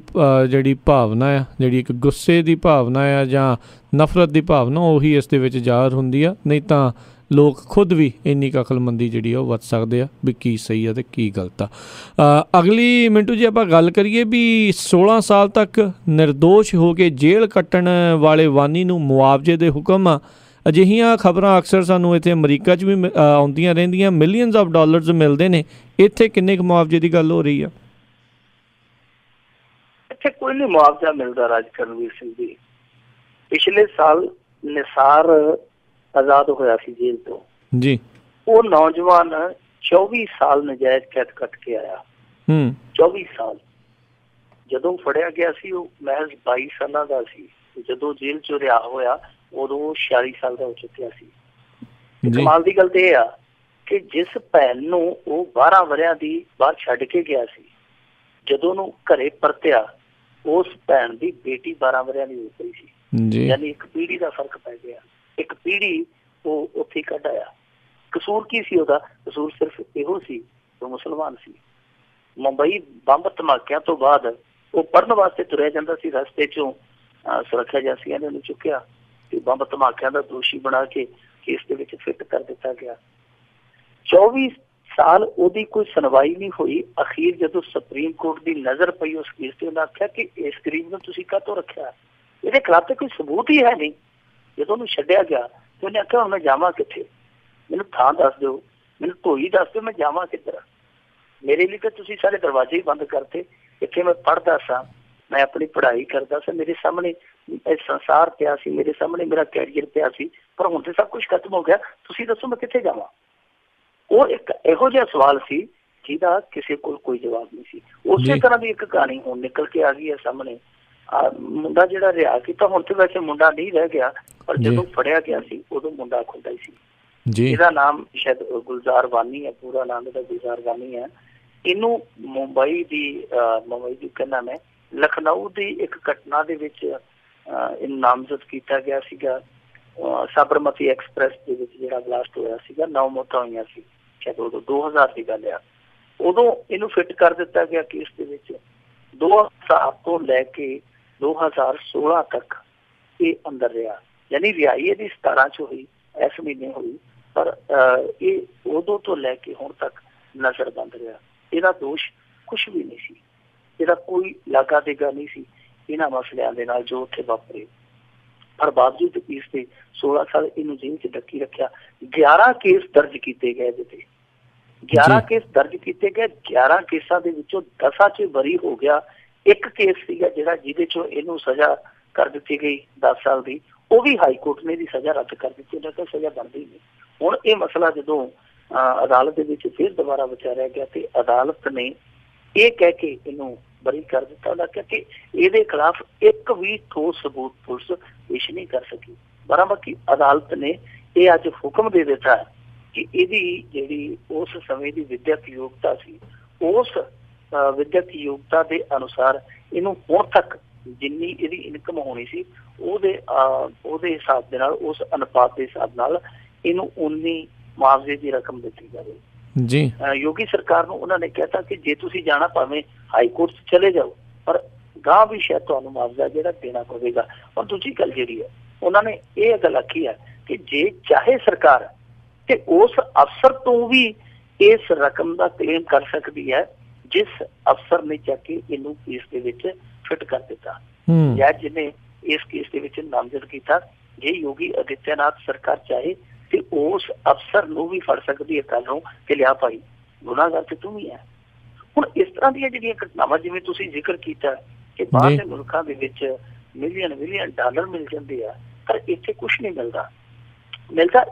ਜਿਹੜੀ ਭਾਵਨਾ ਆ, ਜਿਹੜੀ ਇੱਕ ਗੁੱਸੇ ਦੀ ਭਾਵਨਾ ਆ ਜਾਂ ਨਫ਼ਰਤ ਦੀ ਭਾਵਨਾ, ਉਹੀ ਇਸ ਦੇ ਵਿੱਚ ਜ਼ਾਹਰ ਹੁੰਦੀ ਆ। ਨਹੀਂ ਤਾਂ ਲੋਕ ਖੁਦ ਵੀ ਇੰਨੀ ਕੁ ਅਕਲਮੰਦੀ ਜਿਹੜੀ ਆ ਉਹ ਵਰਤ ਸਕਦੇ ਆ ਵੀ ਕੀ ਸਹੀ ਆ ਤੇ ਕੀ ਗਲਤ ਆ। ਅਗਲੀ ਮਿੰਟੂ ਜੀ ਆਪਾਂ ਗੱਲ ਕਰੀਏ ਵੀ 16 ਸਾਲ ਤੱਕ ਨਿਰਦੋਸ਼ ਹੋ ਕੇ ਜੇਲ੍ਹ ਕੱਟਣ ਵਾਲੇ ਵਾਨੀ ਨੂੰ ਮੁਆਵਜ਼ੇ ਦੇ ਹੁਕਮ ਆ। ਅਜਿਹੀਆਂ ਖਬਰਾਂ ਅਕਸਰ ਸਾਨੂੰ ਇੱਥੇ ਅਮਰੀਕਾ 'ਚ ਵੀ ਆਉਂਦੀਆਂ ਰਹਿੰਦੀਆਂ, ਮਿਲੀਅਨਸ ਆਫ ਡਾਲਰਸ ਮਿਲਦੇ ਨੇ। ਇੱਥੇ ਕਿੰਨੇ ਕੁ ਮੁਆਵਜ਼ੇ ਦੀ ਗੱਲ ਹੋ ਰਹੀ ਆ? ਇੱਥੇ ਕੋਈ ਨਹੀਂ ਮੁਆਵਜ਼ਾ ਮਿਲਦਾ ਰਾਜ ਕਰਨਵੀਰ ਸਿੰਘ ਜੀ। ਪਿਛਲੇ ਸਾਲ ਨਿਸਾਰ ਆਜ਼ਾਦ ਹੋਇਆ ਸੀ ਜੇਲ੍ਹ ਤੋਂ ਜੀ। ਉਹ ਨੌਜਵਾਨ 24 ਸਾਲ ਨਜਾਇਜ਼ ਕੈਦ ਕੱਟ ਕੇ ਆਇਆ। 24 ਸਾਲ ਜਦੋਂ ਫੜਿਆ ਗਿਆ ਸੀ ਉਹ ਮਹਿਜ਼ 22 ਸਾਲਾਂ ਦਾ ਸੀ। ਜਦੋਂ ਜੇਲ੍ਹ 'ਚੋਂ ਰਿਹਾ ਹੋਇਆ ਉਦੋਂ 46 ਸਾਲ ਦਾ ਹੋ ਚੁੱਕਿਆ ਸੀ। ਕਮਾਲ ਦੀ ਗੱਲ ਤੇ ਇਹ ਆ ਕਿ ਜਿਸ ਭੈਣ ਨੂੰ ਉਹ 12 ਵਰਿਆਂ ਦੀ ਬਾਹਰ ਛੱਡ ਕੇ ਗਿਆ ਸੀ, ਜਦੋਂ ਉਹਨੂੰ ਘਰੇ ਪਰਤਿਆ ਉਸ ਭੈਣ ਦੀ ਬੇਟੀ 12 ਵਰਿਆਂ ਦੀ ਹੋ ਗਈ ਸੀ। ਯਾਨੀ ਇੱਕ ਪੀੜ੍ਹੀ ਦਾ ਫਰਕ ਪੈ ਗਿਆ। ਇੱਕ ਪੀੜ੍ਹੀ ਉਹ ਉੱਥੇ ਕੱਢ ਆਇਆ। ਕਸੂਰ ਕੀ ਸੀ ਉਹਦਾ? ਕਸੂਰ ਸਿਰਫ ਇਹੋ ਸੀ ਉਹ ਮੁਸਲਮਾਨ ਸੀ। ਮੁੰਬਈ ਬੰਬ ਧਮਾਕਿਆਂ ਤੋਂ ਬਾਅਦ ਉਹ ਪੜ੍ਹਨ ਵਾਸਤੇ ਤੁਰਿਆ ਜਾਂਦਾ ਸੀ, ਰਸਤੇ 'ਚੋਂ ਸੁਰੱਖਿਆ ਏਜੰਸੀਆਂ ਨੇ ਉਹਨੂੰ ਚੁੱਕਿਆ ਤੇ ਬੰਬ ਧਮਾਕਿਆਂ ਦਾ ਦੋਸ਼ੀ ਬਣਾ ਕੇ ਕੇਸ ਦੇ ਵਿੱਚ ਫਿੱਟ ਕਰ ਦਿੱਤਾ ਗਿਆ। 24 ਸਾਲ ਉਹਦੀ ਕੋਈ ਸੁਣਵਾਈ ਨਹੀਂ ਹੋਈ। ਅਖੀਰ ਜਦੋਂ ਸੁਪਰੀਮ ਕੋਰਟ ਦੀ ਨਜ਼ਰ ਪਈ ਉਸ ਕੇਸ ਤੇ, ਉਹਨੇ ਆਖਿਆ ਕਿ ਇਸ ਗਰੀਬ ਨੂੰ ਤੁਸੀਂ ਕਾਹਤੋਂ ਰੱਖਿਆ, ਇਹਦੇ ਖਿਲਾਫ ਤੇ ਕੋਈ ਸਬੂਤ ਹੀ ਹੈ ਨਹੀਂ। ਜਦੋਂ ਉਹਨੂੰ ਛੱਡਿਆ ਗਿਆ ਤੇ ਉਹਨੇ ਆਖਿਆ ਹੁਣ ਮੈਂ ਜਾਵਾਂ ਕਿੱਥੇ, ਮੈਨੂੰ ਥਾਂ ਦੱਸ ਦਿਓ, ਮੈਨੂੰ ਢੋਈ ਦੱਸ ਦਿਓ, ਮੈਂ ਜਾਵਾਂ ਕਿੱਧਰ। ਮੇਰੇ ਲਈ ਤਾਂ ਤੁਸੀਂ ਸਾਰੇ ਦਰਵਾਜ਼ੇ ਹੀ ਬੰਦ ਕਰਤੇ। ਇੱਥੇ ਮੈਂ ਪੜ੍ਹਦਾ ਸਾਂ, ਮੈਂ ਆਪਣੀ ਪੜ੍ਹਾਈ ਕਰਦਾ ਸਾਂ, ਮੇਰੇ ਸਾਹਮਣੇ ਇਹ ਸੰਸਾਰ ਪਿਆ ਸੀ, ਮੇਰੇ ਸਾਹਮਣੇ ਮੇਰਾ ਕੈਰੀਅਰ ਪਿਆ ਸੀ, ਪਰ ਹੁਣ ਤੇ ਸਭ ਕੁਛ ਖਤਮ ਹੋ ਗਿਆ। ਤੁਸੀਂ ਦੱਸੋ ਮੈਂ ਕਿੱਥੇ ਜਾਵਾਂ? ਉਹ ਇੱਕ ਇਹੋ ਜਿਹਾ ਸਵਾਲ ਸੀ ਜਿਹਦਾ ਕਿਸੇ ਕੋਲ ਕੋਈ ਜਵਾਬ ਨਹੀਂ ਸੀ। ਉਸੇ ਤਰ੍ਹਾਂ ਦੀ ਇੱਕ ਕਹਾਣੀ ਹੁਣ ਨਿਕਲ ਕੇ ਆ ਗਈ ਹੈ ਸਾਹਮਣੇ। ਮੁੰਡਾ ਜਿਹੜਾ ਰਿਹਾ ਕੀਤਾ, ਹੁਣ ਤੇ ਵੈਸੇ ਮੁੰਡਾ ਨਹੀਂ ਰਹਿ ਗਿਆ, ਪਰ ਜਦੋਂ ਫੜਿਆ ਗਿਆ ਸੀ ਉਦੋਂ ਮੁੰਡਾ ਖੁੱਲਦਾ ਹੀ ਸੀ। ਇਹਦਾ ਨਾਮ ਸ਼ਾਇਦ ਗੁਲਜ਼ਾਰ ਵਾਨੀ ਹੈ, ਪੂਰਾ ਨਾਮ ਇਹਦਾ ਗੁਲਜ਼ਾਰ ਵਾਨੀ ਹੈ। ਇਹਨੂੰ ਮੁੰਬਈ ਦੀ ਕਹਿੰਦਾ ਮੈਂ ਲਖਨਊ ਦੀ ਇੱਕ ਘਟਨਾ ਦੇ ਵਿੱਚ ਇਹਨੂੰ ਨਾਮਜ਼ਦ ਕੀਤਾ ਗਿਆ ਸੀਗਾ। ਸਾਬਰਮਤੀ ਐਕਸਪ੍ਰੈਸ ਦੇ ਵਿੱਚ ਜਿਹੜਾ ਬਲਾਸਟ ਹੋਇਆ ਸੀਗਾ, 9 ਮੌਤਾਂ ਹੋਈਆਂ ਸੀ, ਸ਼ਾਇਦ ਉਦੋਂ 2000 ਦੀ ਗੱਲ ਆ। ਉਦੋਂ ਇਹਨੂੰ ਫਿੱਟ ਕਰ ਦਿੱਤਾ ਗਿਆ ਕੇਸ ਦੇ ਵਿੱਚ। 2000 ਤੋਂ ਲੈ ਕੇ 2016 ਤੱਕ ਇਹ ਅੰਦਰ ਰਿਹਾ, ਯਾਨੀ ਰਿਹਾਈ ਇਹਦੀ 17 ਚ ਹੋਈ, ਇਸ ਮਹੀਨੇ ਹੋਈ, ਪਰ ਇਹ ਉਦੋਂ ਤੋਂ ਲੈ ਕੇ ਹੁਣ ਤੱਕ ਨਜ਼ਰਬੰਦ ਰਿਹਾ। ਇਹਦਾ ਦੋਸ਼ ਕੁਛ ਵੀ ਨਹੀਂ ਸੀ, ਇਹਦਾ ਕੋਈ ਲਾਗਾ ਦੇਗਾ ਨਹੀਂ ਸੀ ਇਹਨਾਂ ਮਸਲਿਆਂ ਦੇ ਨਾਲ ਜੋ ਉੱਥੇ ਵਾਪਰੇ, ਪਰ ਬਾਵਜੂਦ ਇਸ ਦੇ 16 ਸਾਲ ਇਹਨੂੰ ਜੇਲ੍ਹ ਚ ਡੱਕੀ ਰੱਖਿਆ। 11 ਕੇਸ ਦਰਜ ਕੀਤੇ ਗਏ ਇਹਦੇ ਤੇ, 11 ਕੇਸ ਦਰਜ ਕੀਤੇ ਗਏ। 11 ਕੇਸਾਂ ਦੇ ਵਿੱਚੋਂ 10 ਚ ਬਰੀ ਹੋ ਗਿਆ। ਇੱਕ ਕੇਸ ਸੀਗਾ ਜਿਹੜਾ ਜਿਹਦੇ ਚੋਂ ਇਹਨੂੰ ਸਜ਼ਾ ਕਰ ਦਿੱਤੀ ਗਈ 10 ਸਾਲ ਦੀ, ਉਹ ਵੀ ਹਾਈ ਕੋਰਟ ਨੇ ਇਹਦੀ ਸਜ਼ਾ ਰੱਦ ਕਰ ਦਿੱਤੀ, ਉਹਨਾਂ ਕੋਲ ਸਜ਼ਾ ਬਣਦੀ ਨਹੀਂ। ਹੁਣ ਇਹ ਮਸਲਾ ਜਦੋਂ ਅਦਾਲਤ ਦੇ ਵਿੱਚ ਫਿਰ ਦੁਬਾਰਾ ਵਿਚਾਰਿਆ ਗਿਆ ਤੇ ਅਦਾਲਤ ਨੇ ਇਹ ਕਹਿ ਕੇ ਇਹਨੂੰ ਬਰੀ ਕਰ ਦਿੱਤਾ, ਉਹਦਾ ਕਿ ਇਹਦੇ ਖਿਲਾਫ ਇੱਕ ਵੀ ਠੋਸ ਸਬੂਤ ਪੁਲਿਸ ਪੇਸ਼ ਨਹੀਂ ਕਰ ਸਕੀ। ਬਾਰਾਂਬਾਕੀ ਅਦਾਲਤ ਨੇ ਇਹ ਅੱਜ ਹੁਕਮ ਦੇ ਦਿੱਤਾ ਕਿ ਇਹਦੀ ਜਿਹੜੀ ਉਸ ਸਮੇਂ ਦੀ ਵਿਦਿਅਕ ਯੋਗਤਾ ਸੀ, ਉਸ ਵਿਦਿਅਕ ਯੋਗਤਾ ਦੇ ਅਨੁਸਾਰ ਇਹਨੂੰ ਹੁਣ ਤੱਕ ਜਿੰਨੀ ਇਹਦੀ ਇਨਕਮ ਹੋਣੀ ਸੀ ਉਹਦੇ ਹਿਸਾਬ ਦੇ ਨਾਲ, ਉਸ ਅਨੁਪਾਤ ਦੇ ਹਿਸਾਬ ਨਾਲ ਇਹਨੂੰ ਉਨੀ ਮੁਆਵਜ਼ੇ ਦੀ ਰਕਮ ਦਿੱਤੀ ਜਾਵੇ ਜੀ। ਯੋਗੀ ਸਰਕਾਰ ਨੂੰ ਉਹਨਾਂ ਨੇ ਕਹਿਤਾ ਕਿ ਜੇ ਤੁਸੀਂ ਜਾਣਾ ਭਾਵੇਂ ਹਾਈ ਕੋਰਟ ਚ ਚਲੇ ਜਾਓ, ਪਰ ਗਾਂ ਵੀ ਸ਼ਾਇਦ ਤੁਹਾਨੂੰ ਮੁਆਵਜ਼ਾ ਜਿਹੜਾ ਦੇਣਾ ਪਵੇਗਾ। ਔਰ ਦੂਜੀ ਗੱਲ ਜਿਹੜੀ ਹੈ, ਉਹਨਾਂ ਨੇ ਇਹ ਗੱਲ ਆਖੀ ਹੈ ਕਿ ਜੇ ਚਾਹੇ ਸਰਕਾਰ ਤੇ ਉਸ ਅਫਸਰ ਤੋਂ ਵੀ ਇਸ ਰਕਮ ਦਾ ਕਲੇਮ ਕਰ ਸਕਦੀ ਹੈ ਜਿਸ ਅਫਸਰ ਨੇ ਚੱਕ ਕੇ ਇਹਨੂੰ ਕੇਸ ਦੇ ਵਿੱਚ ਫਿੱਟ ਕਰ ਦਿੱਤਾ ਜਾਂ ਜਿਹਨੇ ਇਸ ਕੇਸ ਦੇ ਵਿੱਚ ਨਾਮਜ਼ਦ ਕੀਤਾ। ਜੇ ਯੋਗੀ ਆਦਿੱਤਿਆਨਾਥ ਸਰਕਾਰ ਚਾਹੇ ਤੇ ਉਸ ਅਫਸਰ ਨੂੰ ਵੀ ਫੜ ਸਕਦੀ ਹੈ ਕੱਲ ਨੂੰ ਕਿ ਲਿਆ ਭਾਈ ਗੁਨਾਹਗਾਰ ਤੇ ਤੂੰ ਵੀ ਹੈ। ਹੁਣ ਇਸ ਤਰ੍ਹਾਂ ਦੀਆਂ ਜਿਹੜੀਆਂ ਘਟਨਾਵਾਂ, ਜਿਵੇਂ ਤੁਸੀਂ ਜ਼ਿਕਰ ਕੀਤਾ ਕਿ ਬਾਹਰ ਦੇ ਮੁਲਕਾਂ ਦੇ ਵਿੱਚ ਮਿਲੀਅਨ ਡਾਲਰ ਮਿਲ ਜਾਂਦੇ ਆ, ਪਰ ਇੱਥੇ ਕੁਛ ਨਹੀਂ ਮਿਲਦਾ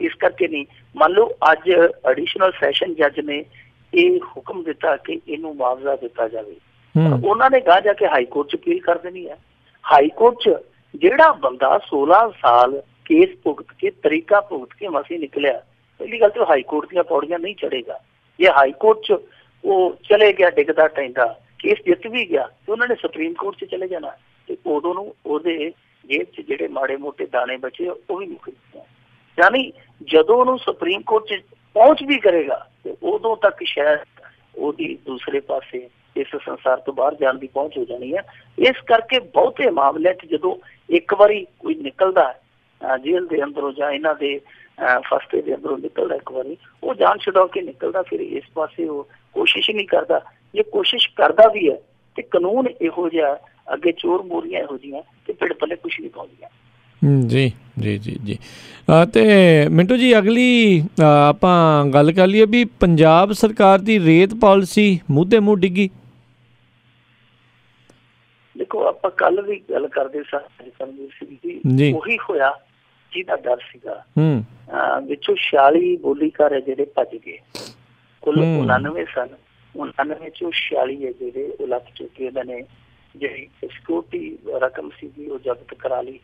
ਇਸ ਕਰਕੇ ਨਹੀਂ। ਮੰਨ ਲਓ ਅੱਜ ਐਡੀਸ਼ਨਲ ਸੈਸ਼ਨ ਜੱਜ ਨੇ ਇਹ ਹੁਕਮ ਦਿੱਤਾ ਕਿ ਇਹਨੂੰ ਮੁਆਵਜ਼ਾ ਦਿੱਤਾ ਜਾਵੇ, ਉਹਨਾਂ ਨੇ ਗਾਹ ਜਾ ਕੇ ਹਾਈ ਕੋਰਟ ਚ ਅਪੀਲ ਕਰ ਦੇਣੀ ਹੈ। ਹਾਈ ਕੋਰਟ ਚ ਜਿਹੜਾ ਬੰਦਾ 16 ਸਾਲ ਕੇਸ ਭੁਗਤ ਕੇ, ਤਰੀਕਾ ਭੁਗਤ ਕੇ ਮਸੀਂ ਨਿਕਲਿਆ, ਪਹਿਲੀ ਗੱਲ ਤਾਂ ਹਾਈ ਕੋਰਟ ਦੀਆਂ ਪੌੜੀਆਂ ਨਹੀਂ ਚੜੇਗਾ। ਜੇ ਹਾਈ ਕੋਰਟ ਚ ਉਹ ਚਲੇ ਗਿਆ ਡਿੱਗਦਾ ਟੈਂਦਾ, ਕੇਸ ਜਿੱਤ ਵੀ ਗਿਆ ਤੇ ਉਹਨਾਂ ਨੇ ਸੁਪਰੀਮ ਕੋਰਟ ਚ ਚਲੇ ਜਾਣਾ ਤੇ ਉਦੋਂ ਨੂੰ ਉਹਦੇ ਜੇਬ ਚ ਜਿਹੜੇ ਮਾੜੇ ਮੋਟੇ ਦਾਣੇ ਬਚੇ ਉਹ ਵੀ ਮੁੱਕ ਜਾਣੇ। ਯਾਨੀ ਜਦੋਂ ਉਹਨੂੰ ਸੁਪਰੀਮ ਕੋਰਟ ਚ ਪਹੁੰਚ ਵੀ ਕਰੇਗਾ ਤੇ ਉਦੋਂ ਤੱਕ ਸ਼ਾਇਦ ਉਹਦੀ ਦੂਸਰੇ ਪਾਸੇ ਇਸ ਸੰਸਾਰ ਤੋਂ ਬਾਹਰ ਜਾਣ ਦੀ ਪਹੁੰਚ ਹੋ ਜਾਣੀ ਹੈ। ਇਸ ਕਰਕੇ ਬਹੁਤੇ ਮਾਮਲਿਆਂ 'ਚ ਜਦੋਂ ਇੱਕ ਵਾਰੀ ਕੋਈ ਨਿਕਲਦਾ ਜੇਲ੍ਹ ਦੇ ਅੰਦਰੋਂ ਜਾਂ ਇਹਨਾਂ ਦੇ ਫਸਤੇ ਦੇ ਅੰਦਰੋਂ ਨਿਕਲਦਾ ਇੱਕ ਵਾਰੀ, ਉਹ ਜਾਨ ਛੁਡਾ ਕੇ ਨਿਕਲਦਾ, ਫਿਰ ਇਸ ਪਾਸੇ ਉਹ ਕੋਸ਼ਿਸ਼ ਨਹੀਂ ਕਰਦਾ। ਜੇ ਕੋਸ਼ਿਸ਼ ਕਰਦਾ ਵੀ ਹੈ ਤੇ ਕਾਨੂੰਨ ਇਹੋ ਜਿਹਾ, ਅੱਗੇ ਚੋਰ ਮੋਰੀਆਂ ਇਹੋ ਜਿਹੀਆਂ ਤੇ ਪਿੜ ਪੱਲੇ ਕੁਛ ਨਹੀਂ ਪਾਉਂਦੀਆਂ। ਜੀ ਜੀ ਜੀ ਜੀ ਤੇ ਮਿੰਟੂ ਜੀ, ਅਗਲੀ ਆਪਾਂ ਗੱਲ ਕਰ ਲਈਏ ਵੀ ਪੰਜਾਬ ਸਰਕਾਰ ਦੀ ਰੇਤ ਪਾਲਿਸੀ ਮੂੰਹ ਮੂੰਹ ਡਿੱਗੀ। ਦੇਖੋ, ਆਪਾਂ ਕੱਲ ਵੀ ਗੱਲ ਕਰਦੇ ਸੀ, ਉਹੀ ਹੋਇਆ ਜਿਹਦਾ ਡਰ ਸੀਗਾ। ਵਿੱਚੋਂ 46 ਬੋਲੀਕਾਰ ਹੈ ਜਿਹੜੇ ਭੱਜ ਗਏ, ਕੁੱਲ 99 ਸਨ। 99 ਚੋਂ 46 ਹੈ ਜਿਹੜੇ ਉਹ ਲੱਭ ਚੁੱਕੇ। ਇਹਨਾਂ ਨੇ ਜਿਹੜੀ ਸਿਕਿਉਰਿਟੀ ਰਕਮ ਸੀਗੀ ਉਹ ਜ਼ਬਤ ਕਰਾ ਲਈ।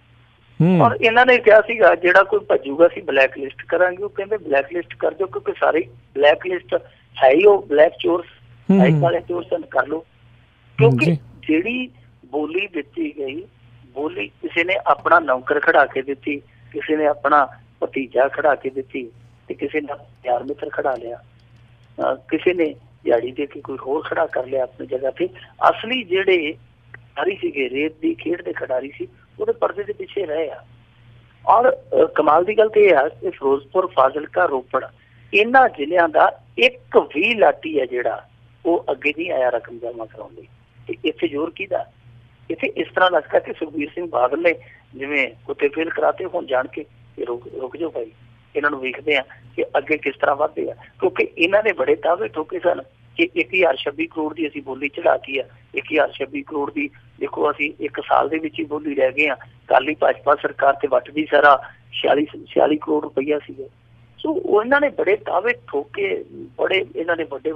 ਔਰ ਇਹਨਾਂ ਨੇ ਕਿਹਾ ਸੀਗਾ ਜਿਹੜਾ ਕੋਈ ਭੱਜੂਗਾ ਅਸੀਂ ਬਲੈਕ ਲਿਸਟ ਕਰਾਂਗੇ। ਉਹ ਕਹਿੰਦੇ ਬਲੈਕ ਲਿਸਟ ਕਰ ਦਿਓ, ਕਿਉਂਕਿ ਸਾਰੇ ਬਲੈਕ ਲਿਸਟ ਹੈ ਹੀ ਉਹ ਬਲੈਕ ਚੋਰ ਵਾਲੇ ਚੋਰ ਸਨ, ਕਰ ਲਓ। ਕਿਉਂਕਿ ਜਿਹੜੀ ਬੋਲੀ ਦਿੱਤੀ ਗਈ, ਬੋਲੀ ਕਿਸੇ ਨੇ ਆਪਣਾ ਨੌਕਰ ਖੜਾ ਕੇ ਦਿੱਤੀ, ਕਿਸੇ ਨੇ ਆਪਣਾ ਭਤੀਜਾ ਖੜਾ ਕੇ ਦਿੱਤੀ ਤੇ ਕਿਸੇ ਨੇ ਯਾਰ ਮਿੱਤਰ ਖੜਾ ਲਿਆ, ਕਿਸੇ ਨੇ ਦਿਹਾੜੀ ਦੇ ਕੇ ਕੋਈ ਹੋਰ ਖੜਾ ਕਰ ਲਿਆ ਆਪਣੀ ਜਗ੍ਹਾ ਤੇ। ਅਸਲੀ ਜਿਹੜੇ ਖਿਡਾਰੀ ਸੀਗੇ, ਰੇਤ ਦੀ ਖੇਡ ਦੇ ਖਿਡਾਰੀ ਸੀ, ਉਹਦੇ ਪਰਦੇ ਦੇ ਪਿੱਛੇ ਰਹੇ ਆ। ਔਰ ਕਮਾਲ ਦੀ ਗੱਲ ਤੇ ਇਹ ਆ ਕਿ ਫਿਰੋਜ਼ਪੁਰ, ਫਾਜ਼ਿਲਕਾ, ਰੋਪੜ ਇਹਨਾਂ ਜ਼ਿਲ੍ਹਿਆਂ ਦਾ ਇੱਕ ਵੀ ਲਾਟੀ ਹੈ ਜਿਹੜਾ ਉਹ ਅੱਗੇ ਨਹੀਂ ਆਇਆ ਰਕਮ ਜਮ੍ਹਾਂ ਕਰਾਉਣ ਲਈ। ਤੇ ਇੱਥੇ ਜ਼ੋਰ ਕਿਹਦਾ? ਇੱਥੇ ਇਸ ਤਰ੍ਹਾਂ ਲੱਗਦਾ ਕਿ ਸੁਖਬੀਰ ਸਿੰਘ ਬਾਦਲ ਨੇ ਜਿਵੇਂ ਕੁੱਤੇ ਫੇਲ ਕਰਾਤੇ, ਹੁਣ ਜਾਣ ਕੇ ਰੁਕ ਜਾਓ ਭਾਈ, ਇਹਨਾਂ ਨੂੰ ਵੇਖਦੇ ਆ ਕਿ ਅੱਗੇ ਕਿਸ ਤਰ੍ਹਾਂ ਵੱਧਦੇ ਆ। ਕਿਉਂਕਿ ਇਹਨਾਂ ਨੇ ਬੜੇ ਦਾਅਵੇ ਠੋਕੇ ਸਨ ਕਿ 1026 ਕਰੋੜ ਦੀ ਅਸੀਂ ਬੋਲੀ ਚੜਾਤੀ ਆ। 1026 ਕਰੋੜ ਦੀ ਦੇਖੋ, ਅਸੀਂ ਇੱਕ ਸਾਲ ਦੇ ਵਿੱਚ ਹੀ ਬੋਲੀ ਰਹਿ ਗਏ ਆ। ਅਕਾਲੀ ਭਾਜਪਾ ਸਰਕਾਰ ਤੇ ਵੱਟਦੀ ਸਾਰਾ 46 ਕਰੋੜ ਰੁਪਈਆ ਸੀਗੇ। ਸੋ ਇਹਨਾਂ ਨੇ ਬੜੇ ਦਾਅਵੇ ਠੋਕੇ, ਬੜੇ ਇਹਨਾਂ ਨੇ ਵੱਡੇ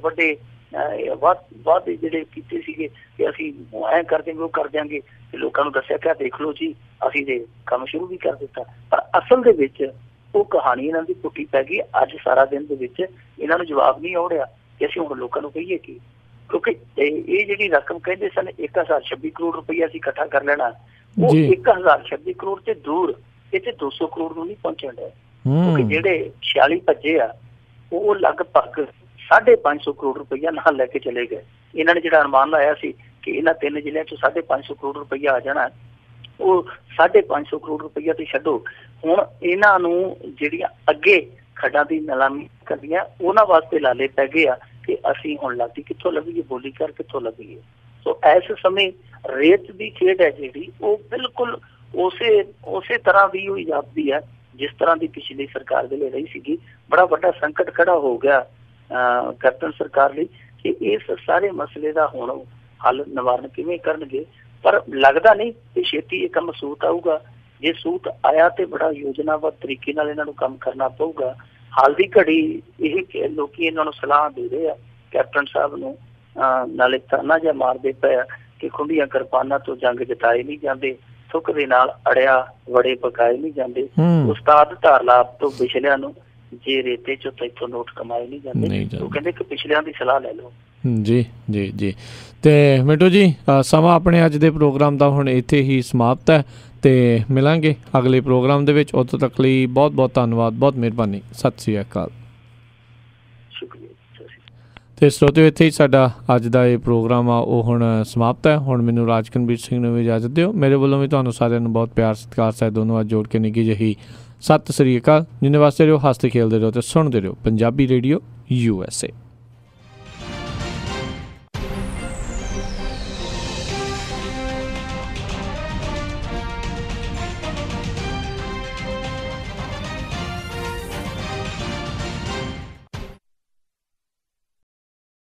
ਵਾਅਦੇ ਜਿਹੜੇ ਕੀਤੇ ਸੀਗੇ ਕਿ ਅਸੀਂ ਐਂ ਕਰ ਦਿਆਂਗੇ, ਉਹ ਕਰ ਦਿਆਂਗੇ, ਤੇ ਲੋਕਾਂ ਨੂੰ ਦੱਸਿਆ ਕਿ ਦੇਖ ਲਓ ਜੀ ਅਸੀਂ ਤੇ ਕੰਮ ਸ਼ੁਰੂ ਵੀ ਕਰ ਦਿੱਤਾ। ਪਰ ਅਸਲ ਦੇ ਵਿੱਚ ਉਹ ਕਹਾਣੀ ਇਹਨਾਂ ਦੀ ਪੁੱਟੀ ਪੈ ਗਈ। ਅੱਜ ਸਾਰਾ ਦਿਨ ਦੇ ਵਿੱਚ ਇਹਨਾਂ ਨੂੰ ਜਵਾਬ ਨਹੀਂ ਆਉ ਰਿਹਾ ਕਿ ਅਸੀਂ ਹੁਣ ਲੋਕਾਂ ਨੂੰ ਕਹੀਏ ਕਿ ਕਿਉਂਕਿ ਇਹ ਜਿਹੜੀ ਰਕਮ ਕਹਿੰਦੇ ਸਨ 1026 ਕਰੋੜ ਰੁਪਈਆ ਅਸੀਂ ਇਕੱਠਾ ਕਰ ਲੈਣਾ, ਉਹ 1026 ਕਰੋੜ ਤੇ ਦੂਰ ਇੱਥੇ 200 ਕਰੋੜ ਨੂੰ ਨਹੀਂ ਪਹੁੰਚਣ ਡਿਆ। ਕਿਉਂਕਿ ਜਿਹੜੇ 46 ਭੱਜੇ ਆ ਉਹ ਲਗਭਗ 550 ਕਰੋੜ ਰੁਪਈਆ ਨਾਲ ਲੈ ਕੇ ਚਲੇ ਗਏ। ਇਹਨਾਂ ਨੇ ਜਿਹੜਾ ਅਨੁਮਾਨ ਲਾਇਆ ਸੀ ਕਿ ਇਹਨਾਂ 3 ਜ਼ਿਲ੍ਹਿਆਂ 'ਚ 550 ਕਰੋੜ ਰੁਪਈਆ ਆ ਜਾਣਾ, ਉਹ 550 ਕਰੋੜ ਰੁਪਈਆ ਤੇ ਛੱਡੋ, ਹੁਣ ਇਹਨਾਂ ਨੂੰ ਜਿਹੜੀਆਂ ਅੱਗੇ ਖੱਡਾਂ ਦੀ ਨਿਲਾਮੀ ਕਰਦੀਆਂ ਉਹਨਾਂ ਵਾਸਤੇ ਲਾਲੇ ਪੈ ਗਏ ਆ ਕਿ ਅਸੀਂ ਹੁਣ ਲਾਡੀ ਕਿੱਥੋਂ ਲੱਭੀਏ, ਬੋਲੀ ਕਰ ਕਿੱਥੋਂ ਲੱਭੀਏ। ਸੋ ਇਸ ਸਮੇਂ ਰੇਤ ਦੀ ਖੇਡ ਹੈ ਜਿਹੜੀ ਉਹ ਬਿਲਕੁਲ ਉਸੇ ਤਰ੍ਹਾਂ ਵੀ ਹੋਈ ਜਾਪਦੀ ਹੈ ਜਿਸ ਤਰ੍ਹਾਂ ਦੀ ਪਿਛਲੀ ਸਰਕਾਰ ਵੇਲੇ ਰਹੀ ਸੀਗੀ। ਬੜਾ ਵੱਡਾ ਸੰਕਟ ਖੜਾ ਹੋ ਗਿਆ ਕੈਪਟਨ ਸਰਕਾਰ ਲਈ ਕਿ ਇਸ ਸਾਰੇ ਮਸਲੇ ਦਾ ਹੁਣ ਹੱਲ ਨਿਵਾਰਨ ਕਿਵੇਂ ਕਰਨਗੇ, ਪਰ ਲੱਗਦਾ ਨਹੀਂ ਕਿ ਛੇਤੀ ਇਹ ਕੰਮ ਸੂਤ ਆਊਗਾ। ਜੇ ਸੂਤ ਆਇਆ ਤੇ ਬੜਾ ਯੋਜਨਾਬੱਧ ਤਰੀਕੇ ਨਾਲ ਇਹਨਾਂ ਨੂੰ ਕੰਮ ਕਰਨਾ ਪਊਗਾ। ਹਾਲ ਦੀ ਘੜੀ ਇਹ ਲੋਕੀ ਇਹਨਾਂ ਨੂੰ ਸਲਾਹ ਦੇ ਰਹੇ ਆ ਕੈਪਟਨ ਸਾਹਿਬ ਨੂੰ, ਨਾਲੇ ਤਾਨਾ ਜਿਹਾ ਮਾਰਦੇ ਪਏ ਆ ਕਿ ਖੁੰਡੀਆਂ ਕਿਰਪਾਨਾਂ ਤੋਂ ਜੰਗ ਜਿਤਾਏ ਨਹੀਂ ਜਾਂਦੇ, ਥੁੱਕ ਦੇ ਨਾਲ ਅੜਿਆ ਵੜੇ ਪਕਾਏ ਨਹੀਂ ਜਾਂਦੇ, ਉਸਤਾਦ ਧਾਰਲਾਪ ਤੋਂ ਪਿਛਲਿਆਂ ਨੂੰ ਜੇ ਰੇਤੇ ਚੋਂ ਇੱਥੋਂ ਨੋਟ ਕਮਾਏ ਨਹੀਂ ਜਾਂਦੇ। ਉਹ ਕਹਿੰਦੇ ਕਿ ਪਿਛਲਿਆਂ ਦੀ ਸਲਾਹ ਲੈ ਲਓ। ਜੀ ਜੀ ਜੀ। ਤੇ ਮਿੰਟੂ ਜੀ, ਸਮਾਂ ਆਪਣੇ ਅੱਜ ਦੇ ਪ੍ਰੋਗਰਾਮ ਦਾ ਹੁਣ ਇੱਥੇ ਹੀ ਸਮਾਪਤ ਹੈ ਤੇ ਮਿਲਾਂਗੇ ਅਗਲੇ ਪ੍ਰੋਗਰਾਮ ਦੇ ਵਿੱਚ। ਉਦੋਂ ਤੱਕ ਲਈ ਬਹੁਤ ਬਹੁਤ ਧੰਨਵਾਦ, ਬਹੁਤ ਮਿਹਰਬਾਨੀ, ਸਤਿ ਸ਼੍ਰੀ ਅਕਾਲ। ਤੇ ਸਰੋਤਿਓ, ਇੱਥੇ ਹੀ ਸਾਡਾ ਅੱਜ ਦਾ ਇਹ ਪ੍ਰੋਗਰਾਮ ਆ ਉਹ ਹੁਣ ਸਮਾਪਤ ਹੈ। ਹੁਣ ਮੈਨੂੰ ਰਾਜਕਨਵੀਰ ਸਿੰਘ ਨੂੰ ਵੀ ਇਜਾਜ਼ਤ ਦਿਓ। ਮੇਰੇ ਵੱਲੋਂ ਵੀ ਤੁਹਾਨੂੰ ਸਾਰਿਆਂ ਨੂੰ ਬਹੁਤ ਪਿਆਰ ਸਤਿਕਾਰ ਸਾਹਿਬ ਦੋਨੋਂ ਅੱਜ ਜੋੜ ਕੇ ਨਿੱਘੀ ਜਿਹੀ ਸਤਿ ਸ਼੍ਰੀ ਅਕਾਲ। ਜਿੰਨੇ ਵਾਸਤੇ ਰਹੋ, ਹੱਸਦੇ ਖੇਲਦੇ ਰਹੋ ਤੇ ਸੁਣਦੇ ਰਹੋ ਪੰਜਾਬੀ ਰੇਡੀਓ USA।